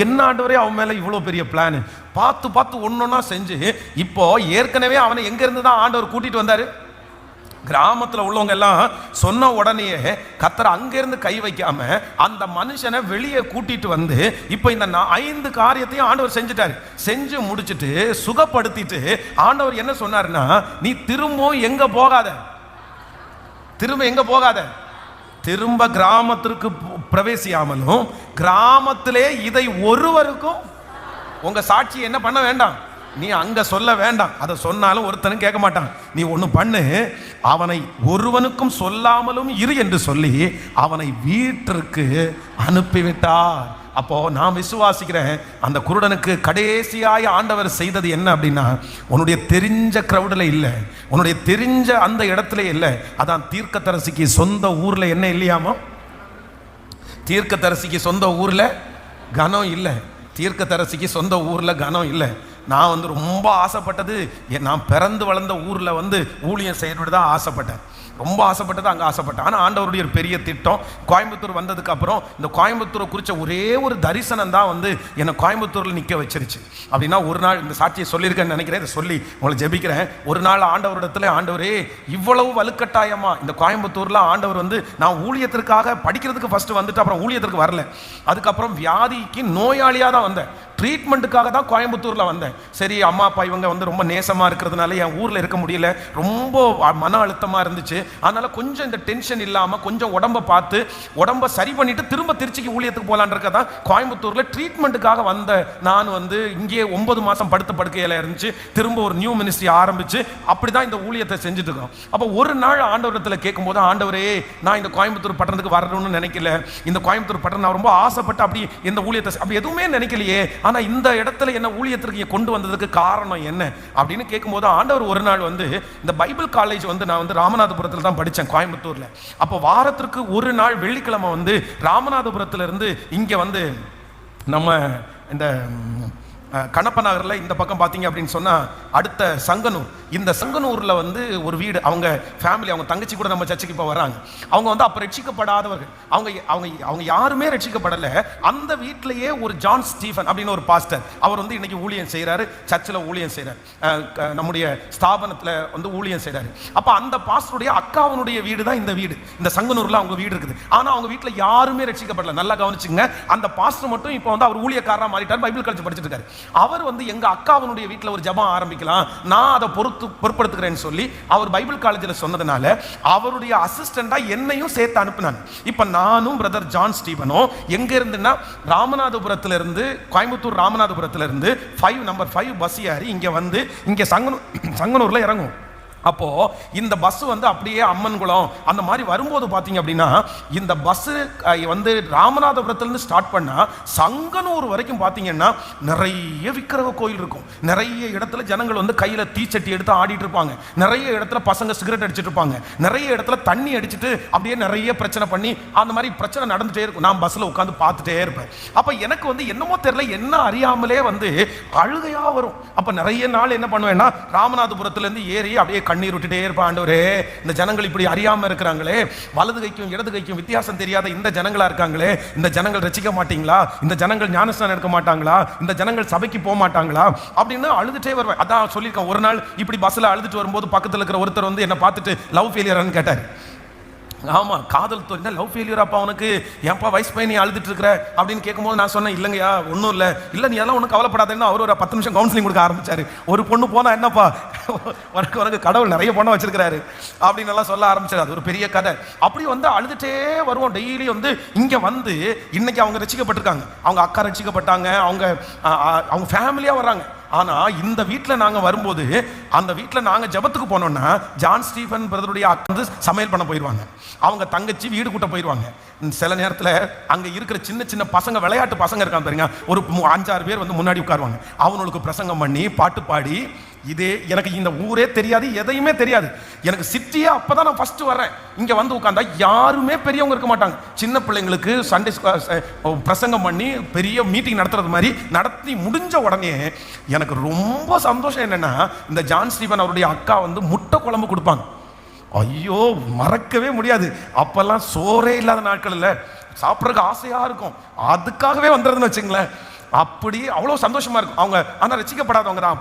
என்ன ஆண்டவரே அவன் மேல இவ்வளோ பெரிய பிளான் பார்த்து பார்த்து ஒன்னொன்னா செஞ்சு, இப்போ ஏற்கனவே அவனை எங்க இருந்து தான் ஆண்டவர் கூட்டிட்டு வந்தாரு? கிராமத்தில் உள்ளவங்க எல்லாம் சொன்ன உடனே கர்த்தர் அங்கிருந்து கை வைக்காம அந்த மனுஷனை வெளியே கூட்டிட்டு வந்து இப்போ இந்த 5 காரியத்தையும் ஆண்டவர் செஞ்சுட்டாரு. செஞ்சு முடிச்சுட்டு சுகப்படுத்திட்டு ஆண்டவர் என்ன சொன்னாருன்னா, நீ திரும்பவும் எங்க போகாத, திரும்ப கிராமத்திற்கு பிரவேசியாமலும் கிராமத்திலே இதை ஒருவருக்கும், உங்க சாட்சி என்ன பண்ண வேண்டாம், நீ அங்க சொல்ல வேண்டாம். அதை சொன்னாலும் ஒருத்தனும் கேட்க மாட்டான். நீ ஒண்ணு பண்ணு, அவனை ஒருவனுக்கும் சொல்லாமலும் இரு என்று சொல்லி அவனை வீட்டிற்கு அனுப்பிவிட்டார். அப்போ நான் விசுவாசிக்கிறேன், அந்த குருடனுக்கு கடைசியாய் ஆண்டவர் செய்தது என்ன அப்படின்னா, உன்னுடைய தெரிஞ்ச கிரவுடில் இல்லை, உன்னுடைய தெரிஞ்ச அந்த இடத்துல இல்லை. அதான் தீர்க்கதரிசிக்கு சொந்த ஊர்ல என்ன இல்லையாமா? தீர்க்கதரிசிக்கு சொந்த ஊர்ல கனம் இல்லை. தீர்க்கதரிசிக்கு சொந்த ஊர்ல கனம் இல்லை. நான் ரொம்ப ஆசைப்பட்டது, நான் பிறந்து வளர்ந்த ஊரில் ஊழியம் செய்யணுன்னு தான் ஆசைப்பட்டேன். ரொம்ப ஆசைப்பட்டது அங்கே ஆசைப்பட்டேன். ஆனால் ஆண்டவருடைய ஒரு பெரிய திட்டம், கோயம்புத்தூர் வந்ததுக்கு அப்புறம் இந்த கோயம்புத்தூரை குறித்த ஒரே ஒரு தரிசனம் தான் என்னை கோயம்புத்தூரில் நிற்க வச்சிருச்சு. அப்படின்னா ஒரு நாள் இந்த சாட்சியை சொல்லியிருக்கேன்னு நினைக்கிறேன், இதை சொல்லி உங்களை ஜெபிக்கிறேன். ஒரு நாள் ஆண்டவரிடத்துல, ஆண்டவரே இவ்வளவு வலுக்கட்டாயமா இந்த கோயம்புத்தூரில் ஆண்டவர் நான் ஊழியத்திற்காக படிக்கிறதுக்கு ஃபர்ஸ்ட் வந்துட்டு அப்புறம் ஊழியத்திற்கு வரல, அதுக்கப்புறம் வியாதிக்கு நோயாளியாக தான் வந்தேன், ட்ரீட்மெண்ட்டுக்காக தான் கோயம்புத்தூரில் வந்தேன். சரி, அம்மா அப்பா இவங்க ரொம்ப நேசமாக இருக்கிறதுனால என் ஊரில் இருக்க முடியல, ரொம்ப மன அழுத்தமாக இருந்துச்சு. அதனால கொஞ்சம் இந்த டென்ஷன் இல்லாமல் கொஞ்சம் உடம்பை பார்த்து உடம்பை சரி பண்ணிட்டு திரும்ப திருச்சிக்கு ஊழியத்துக்கு போகலான் இருக்கதான் கோயம்புத்தூரில் ட்ரீட்மெண்ட்டுக்காக வந்த நான் இங்கே 9 மாதம் படுத்த படுக்கையில் இருந்துச்சு. திரும்ப ஒரு நியூ மினிஸ்ட்ரி ஆரம்பிச்சு அப்படி தான் இந்த ஊழியத்தை செஞ்சுட்டு இருக்கோம். அப்போ ஒரு நாள் ஆண்டவரத்தில் கேட்கும்போது, ஆண்டவரே நான் இந்த கோயம்புத்தூர் பட்டணத்துக்கு வரணும்னு நினைக்கல, இந்த கோயம்புத்தூர் பட்டணம் நான் ரொம்ப ஆசைப்பட்டு அப்படி இந்த ஊழியத்தை அப்படி எதுவுமே நினைக்கலையே, ஆனா இந்த இடத்துல என்ன ஊழியத்திற்கு கொண்டு வந்ததுக்கு காரணம் என்ன அப்படின்னு கேட்கும்போது, ஆண்டவர் ஒரு நாள் இந்த பைபிள் காலேஜ் நான் ராமநாதபுரத்தில் தான் படித்தேன் கோயம்புத்தூர்ல. அப்போ வாரத்திற்கு ஒரு நாள் வெள்ளிக்கிழமை ராமநாதபுரத்துல இருந்து இங்க நம்ம இந்த கணப்ப நகரில் இந்த பக்கம் பார்த்தீங்க அப்படின்னு சொன்னால் அடுத்த சங்கனூர், இந்த சங்கனூரில் ஒரு வீடு, அவங்க ஃபேமிலி, அவங்க தங்கச்சி கூட நம்ம சர்ச்சுக்கு இப்போ வராங்க. அவங்க அப்போ ரட்சிக்கப்படாதவர்கள், அவங்க அவங்க அவங்க யாருமே ரட்சிக்கப்படலை. அந்த வீட்டிலேயே ஒரு ஜான் ஸ்டீஃபன் அப்படின்னு ஒரு பாஸ்டர், அவர் இன்னைக்கு ஊழியம் செய்கிறாரு, சர்ச்சில் ஊழியம் செய்கிறார், நம்முடைய ஸ்தாபனத்தில் ஊழியம் செய்கிறாரு. அப்போ அந்த பாஸ்டருடைய அக்காவனுடைய வீடு தான் இந்த வீடு, இந்த சங்கனூரில் அவங்க வீடு இருக்குது. ஆனால் அவங்க வீட்டில் யாருமே ரட்சிக்கப்படலை. நல்லா கவனிச்சுங்க, அந்த பாஸ்டர் மட்டும் இப்போ அவர் ஊழியக்காரராக மாறிட்டார், பைபிள் காலேஜ் படிச்சுட்டு இருக்காரு. அவர் வந்து எங்க அக்காவனுடைய வீட்டில் ஒரு ஜெபம் ஆரம்பிக்கலாம், நான் அதை பொறுப்படுத்துக்கிறேன்னு சொல்லி அவர் பைபிள் காலேஜில் சொன்னதுனால அவருடைய அசிஸ்டண்டா என்னையும் சேர்த்து அனுப்பினாங்க. இப்ப நானும் பிரதர் ஜான் ஸ்டீவனும் எங்க இருந்துன்னா ராமநாதபுரத்துல இருந்து, கோயம்புத்தூர் ராமநாதபுரத்துல இருந்து நம்பர் 5 பஸ் ஏறி இங்க வந்து இங்க சங்கனூர்ல இறங்கும். அப்போ இந்த பஸ் வந்து அப்படியே அம்மன்குளம் அந்த மாதிரி வரும்போது பாத்தீங்க அப்படின்னா, இந்த பஸ் வந்து ராமநாதபுரத்திலிருந்து ஸ்டார்ட் பண்ணா சங்கனூர் வரைக்கும் பாத்தீங்கன்னா நிறைய விக்கிரக கோயில் இருக்கும். நிறைய இடத்துல ஜனங்கள் வந்து கையில தீச்சட்டி எடுத்து ஆடிட்டு இருப்பாங்க. நிறைய இடத்துல பசங்க சிகரெட் அடிச்சிட்டு இருப்பாங்க. நிறைய இடத்துல தண்ணி அடிச்சுட்டு அப்படியே நிறைய பிரச்சனை பண்ணி அந்த மாதிரி பிரச்சனை நடந்துட்டே இருக்கும். நான் பஸ்ல உட்காந்து பார்த்துட்டே இருப்பேன். அப்ப எனக்கு வந்து என்னமோ தெரியல, என்ன அறியாமலே வந்து அழுகையா வரும். அப்ப நிறைய நாள் என்ன பண்ணுவேன்னா, ராமநாதபுரத்துல இருந்து ஏறி அப்படியே கண்ணீர் விட்டுட்டே இருப்பான். ஆண்டவரே, இந்த ஜனங்கள் இப்படி அறியாம இருக்கிறாங்களே, வலது கைக்கும் இடது கைக்கும் வித்தியாசம் தெரியாத இந்த ஜனங்களா இருக்காங்களே, இந்த ஜனங்கள் ரசிக்க மாட்டீங்களா, இந்த ஜனங்கள் ஞானஸ்நானம் எடுக்க மாட்டாங்களா, இந்த ஜனங்கள் சபைக்கு போக மாட்டாங்களா அப்படின்னு அழுதுட்டே வருவேன். அதான் சொல்லியிருக்கேன், ஒரு நாள் இப்படி பஸ்ல அழுதுட்டு வரும்போது பக்கத்தில் இருக்கிற ஒருத்தர் வந்து என்ன பார்த்துட்டு லவ் ஃபெயிலியர்னு கேட்டார். ஆமா, காதல் தோல்வி, லவ் ஃபெயிலியர் அப்பா உனக்கு, ஏன்ப்பா வயசு பையன் நீ அழுதுட்டு இருக்கிற அப்படின்னு கேட்கும்போது நான் சொன்னேன், இல்லைங்கய்யா ஒன்றும் இல்லை நீ அதெல்லாம் ஒன்றும் கவலைப்படாதுன்னு அவர் ஒரு 10 நிமிஷம் கவுன்சிலிங் கொடுக்க ஆரம்பிச்சாரு. ஒரு பொண்ணு போனா என்னப்பா உனக்கு கடவுள் நிறைய பொண்ணை வச்சிருக்கிறாரு அப்படின்னு எல்லாம் சொல்ல ஆரம்பிச்சாரு. அது ஒரு பெரிய கதை. அப்படி வந்து அழுதுட்டே வருவோம். டெய்லி வந்து இங்க வந்து இன்னைக்கு அவங்க ரசிக்கப்பட்டிருக்காங்க, அவங்க அக்கா ரசிக்கப்பட்டாங்க, அவங்க ஃபேமிலியா வர்றாங்க. ஆனா இந்த வீட்டில் நாங்க வரும்போது, அந்த வீட்டில் நாங்க ஜெபத்துக்கு போனோம்னா ஜான் ஸ்டீஃபன் பிரதருடைய அக்கா வந்து சமையல் பண்ண போயிடுவாங்க, அவங்க தங்கச்சி வீடு கூட்ட போயிடுவாங்க. சில நேரத்தில் அங்க இருக்கிற சின்ன சின்ன பசங்க, விளையாட்டு பசங்க இருக்காங்க பாருங்க, ஒரு 5-6 பேர் வந்து முன்னாடி உட்காருவாங்க. அவங்களுக்கு பிரசங்கம் பண்ணி பாட்டு பாடி, இதே எனக்கு இந்த ஊரே தெரியாது, எதையுமே தெரியாது. எனக்கு சிட்டியே அப்பதான் நான் ஃபர்ஸ்ட் வர்றேன். இங்க வந்து உட்கார்ந்தா யாருமே பெரியவங்க இருக்க மாட்டாங்க. சின்ன பிள்ளைங்களுக்கு சண்டே பிரசங்கம் பண்ணி பெரிய மீட்டிங் நடத்துறது மாதிரி நடத்தி முடிஞ்ச உடனே எனக்கு ரொம்ப சந்தோஷம் என்னன்னா, இந்த ஜான் ஸ்டீவன் அவருடைய அக்கா வந்து முட்டை குழம்பு கொடுப்பாங்க. ஐயோ, மறக்கவே முடியாது. அப்பெல்லாம் சோறே இல்லாத நாட்கள் இல்லை, சாப்பிட்றதுக்கு ஆசையா இருக்கும். அதுக்காகவே வந்துடுதுன்னு வச்சுங்களேன். அப்படி அவ்வளோ சந்தோஷமா இருக்கும். அவங்க ஆனால் ரசிக்கப்படாதவங்க தான்.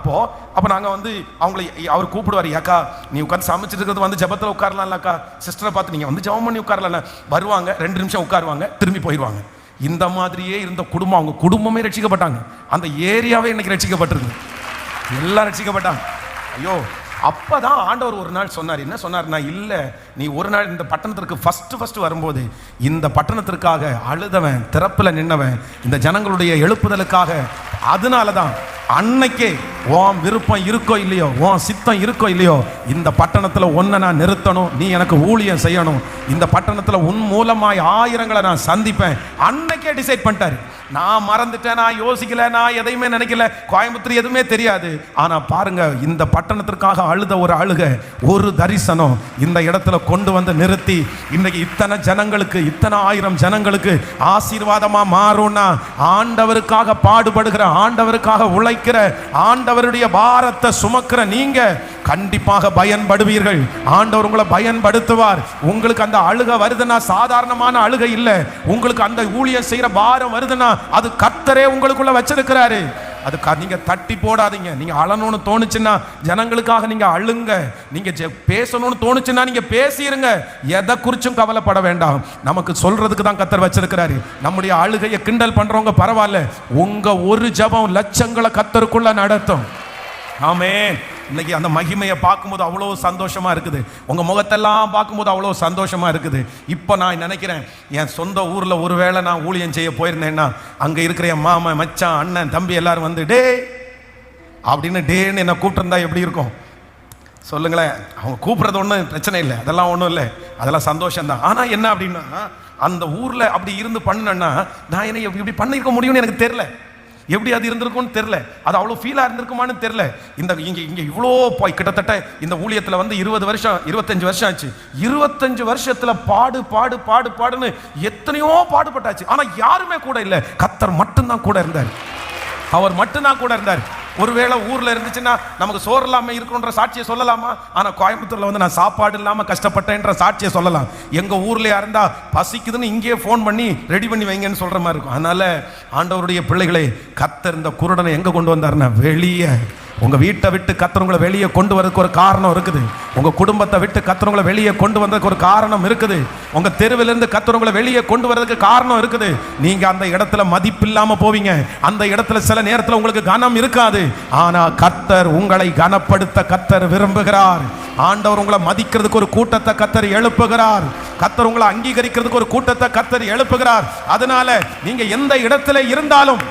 அப்போ நாங்கள் வந்து அவங்களை அவர் கூப்பிடுவார், அக்கா நீ உட்காந்து சமைச்சிட்டு இருக்கிறது வந்து ஜபத்தில் உட்காரலாம்லக்கா, சிஸ்டரை பார்த்து நீங்கள் வந்து ஜபம் பண்ணி உட்காரல. வருவாங்க, 2 நிமிஷம் உட்காருவாங்க, திரும்பி போயிடுவாங்க. இந்த மாதிரியே இருந்த குடும்பம், அவங்க குடும்பமே ரசிக்கப்பட்டாங்க. அந்த ஏரியாவே இன்னைக்கு ரசிக்கப்பட்டிருக்கு, எல்லாம் ரசிக்கப்பட்டாங்க. ஐயோ, அப்பதான் ஆண்டவர் ஒரு நாள் சொன்னார். என்ன சொன்னார்னா, இல்லை நீ ஒரு நாள் இந்த பட்டணத்திற்கு ஃபர்ஸ்ட் வரும்போது, இந்த பட்டணத்திற்காக அழுதவன், திறப்புல நின்னவன், இந்த ஜனங்களுடைய எழுப்புதலுக்காக, அதனாலதான் அன்னைக்கே உன் விருப்பம் இருக்கோ இல்லையோ, உன் சித்தம் இருக்கோ இல்லையோ, இந்த பட்டணத்தில் ஒன்றை நான் நிறுத்தணும், நீ எனக்கு ஊழியம் செய்யணும், இந்த பட்டணத்தில் உன் மூலமாய் ஆயிரங்களை நான் சந்திப்பேன், அன்னைக்கே டிசைட் பண்ணிட்டாரு. நான் மறந்துட்டேன், நான் யோசிக்கல, நான் எதையுமே நினைக்கல, கோயம்புத்தூர் எதுவுமே தெரியாது. ஆனா பாருங்க, இந்த பட்டணத்திற்காக அழுத ஒரு அழுக, ஒரு தரிசனம் இந்த இடத்துல கொண்டு வந்து நிறுத்தி இன்னைக்கு இத்தனை ஜனங்களுக்கு, இத்தனை ஆயிரம் ஜனங்களுக்கு ஆசீர்வாதமா மாறும்னா, ஆண்டவருக்காக பாடுபடுகிற, ஆண்டவருக்காக உழைக்கிற, ஆண்டவருடைய பாரத்தை சுமக்கிற நீங்க கண்டிப்பாக பயன்படுவீர்கள். ஆண்டவர் உங்களை பயன்படுத்துவார். உங்களுக்கு அந்த அழுகை வருதுன்னா சாதாரணமான அழுகை இல்லை. உங்களுக்கு அந்த ஊழியம் செய்யற பாரம் வருதுன்னா அது கர்த்தரே உங்களுக்குள்ள வச்சிருக்கிறாரு. அது நீங்க தட்டி போடாதீங்க. நீங்க அழணும்னு தோணுச்சுன்னா ஜனங்களுக்காக நீங்க அழுங்க. நீங்க பேசணும்னு தோணுச்சுன்னா நீங்க பேசிருங்க. எதை குறிச்சும் கவலைப்பட வேண்டாம். நமக்கு சொல்றதுக்கு தான் கர்த்தர் வச்சிருக்கிறாரு. நம்முடைய அழுகையை கிண்டல் பண்றவங்க பரவாயில்ல, உங்க ஒரு ஜெபம் லட்சங்களை கர்த்தருக்குள்ள நடத்தும். ஆமென். இன்னைக்கு அந்த மகிமையை பார்க்கும்போது அவ்வளோ சந்தோஷமா இருக்குது. உங்க முகத்தெல்லாம் பார்க்கும்போது அவ்வளோ சந்தோஷமா இருக்குது. இப்போ நான் நினைக்கிறேன், என் சொந்த ஊர்ல ஒருவேளை நான் ஊழியம் செய்ய போயிருந்தேன்னா, அங்க இருக்கிற என் மாமா, மச்சான், அண்ணன், தம்பி எல்லாரும் வந்து டே அப்படின்னு டேன்னு என்ன கூப்பிட்டுருந்தா எப்படி இருக்கும் சொல்லுங்களேன். அவங்க கூப்பிடுறது ஒன்றும் பிரச்சனை இல்லை, அதெல்லாம் ஒன்றும் இல்லை, அதெல்லாம் சந்தோஷம்தான். ஆனால் என்ன அப்படின்னா, அந்த ஊர்ல அப்படி இருந்து பண்ணுன்னா நான் என்ன இப்படி பண்ணிருக்க முடியும்னு எனக்கு தெரியல. எப்படி அது இருந்திருக்கும்னு தெரியல, அது அவ்வளோ ஃபீலாக இருந்திருக்குமான்னு தெரியல. இங்கே இவ்வளோ கிட்டத்தட்ட இந்த ஊழியத்தில் வந்து 20 வருஷம் 25 வருஷம் ஆச்சு. 25 வருஷத்தில் பாடுன்னு எத்தனையோ பாடுபட்டாச்சு. ஆனால் யாருமே கூட இல்லை, கர்த்தர் மட்டும்தான் கூட இருந்தார். அவர் மட்டும்தான் கூட இருந்தார். ஒருவேளை ஊர்ல இருந்துச்சுன்னா நமக்கு சோறு இல்லாம இருக்கணுன்ற சாட்சியை சொல்லலாமா? ஆனா கோயம்புத்தூர்ல வந்து நான் சாப்பாடு இல்லாம கஷ்டப்பட்டேன்ற சாட்சியை சொல்லலாம். எங்க ஊர்ல இருந்தா பசிக்குதுன்னு இங்கேயே போன் பண்ணி ரெடி பண்ணி வைங்கன்னு சொல்ற மாதிரி இருக்கும். அதனால ஆண்டவருடைய பிள்ளைகளை, கர்த்தர் இந்த குருடனை எங்க கொண்டு வந்தாருன்னா வெளியே உங்க வீட்டை விட்டு கர்த்தர் உங்களை வெளியே கொண்டு வரதுக்கு ஒரு காரணம் இருக்குது. உங்க குடும்பத்தை விட்டு கர்த்தர் உங்களை வெளியே கொண்டு வந்ததுக்கு ஒரு காரணம் இருக்குது. உங்க தெருவிலிருந்து கர்த்தர் உங்களை வெளியே கொண்டு வரதுக்கு காரணம் இருக்குது. நீங்க அந்த இடத்துல மதிப்பில்லாம போவீங்க. அந்த இடத்துல சில நேரத்தில் உங்களுக்கு கனம் இருக்காது. ஆனா கர்த்தர் உங்களை கனப்படுத்த கர்த்தர் விரும்புகிறார். ஆண்டவர் உங்களை மதிக்கிறதுக்கு ஒரு கூட்டத்தை கர்த்தர் எழுப்புகிறார். கர்த்தர் உங்களை அங்கீகரிக்கிறதுக்கு ஒரு கூட்டத்தை கர்த்தர் எழுப்புகிறார். அதனால நீங்க எந்த இடத்துல இருந்தாலும்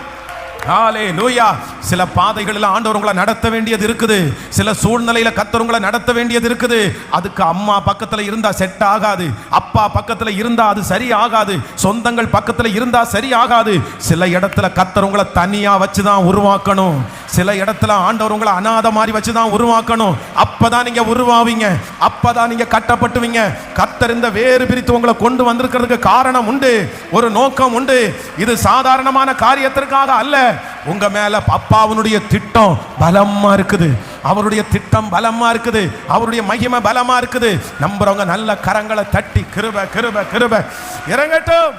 ஹல்லேலூயா. சில பாதைகளில் ஆண்டவர் உங்களை நடத்த வேண்டியது இருக்குது. சில சூழ்நிலையில கர்த்தர் உங்களை நடத்த வேண்டியது இருக்குது. அதுக்கு அம்மா பக்கத்துல இருந்தா செட் ஆகாது, அப்பா பக்கத்துல இருந்தா அது சரி ஆகாது, சொந்தங்கள் பக்கத்துல இருந்தா சரி ஆகாது. சில இடத்துல கர்த்தர் உங்களை தனியா வச்சுதான் உருவாக்கணும். சில இடத்துல ஆண்டவர் உங்களை அநாத மாதிரி வச்சுதான் உருவாக்கணும். அப்பதான் நீங்க உருவாவீங்க, அப்பதான் நீங்க கட்டப்பட்டுவீங்க. கர்த்தர் இந்த வேறு பிரித்து உங்களை கொண்டு வந்திருக்கிறதுக்கு காரணம் உண்டு, ஒரு நோக்கம் உண்டு. இது சாதாரணமான காரியத்திற்காக அல்ல. உங்க மேல அப்பாவுடைய திட்டம் பலமா இருக்குது. அவருடைய திட்டம் பலமா இருக்குது. அவருடைய மகிமை பலமா இருக்குது. நம்புறவங்க நல்ல கரங்களை தட்டி கிருபை கிருபை கிருபை இறங்கட்டும்.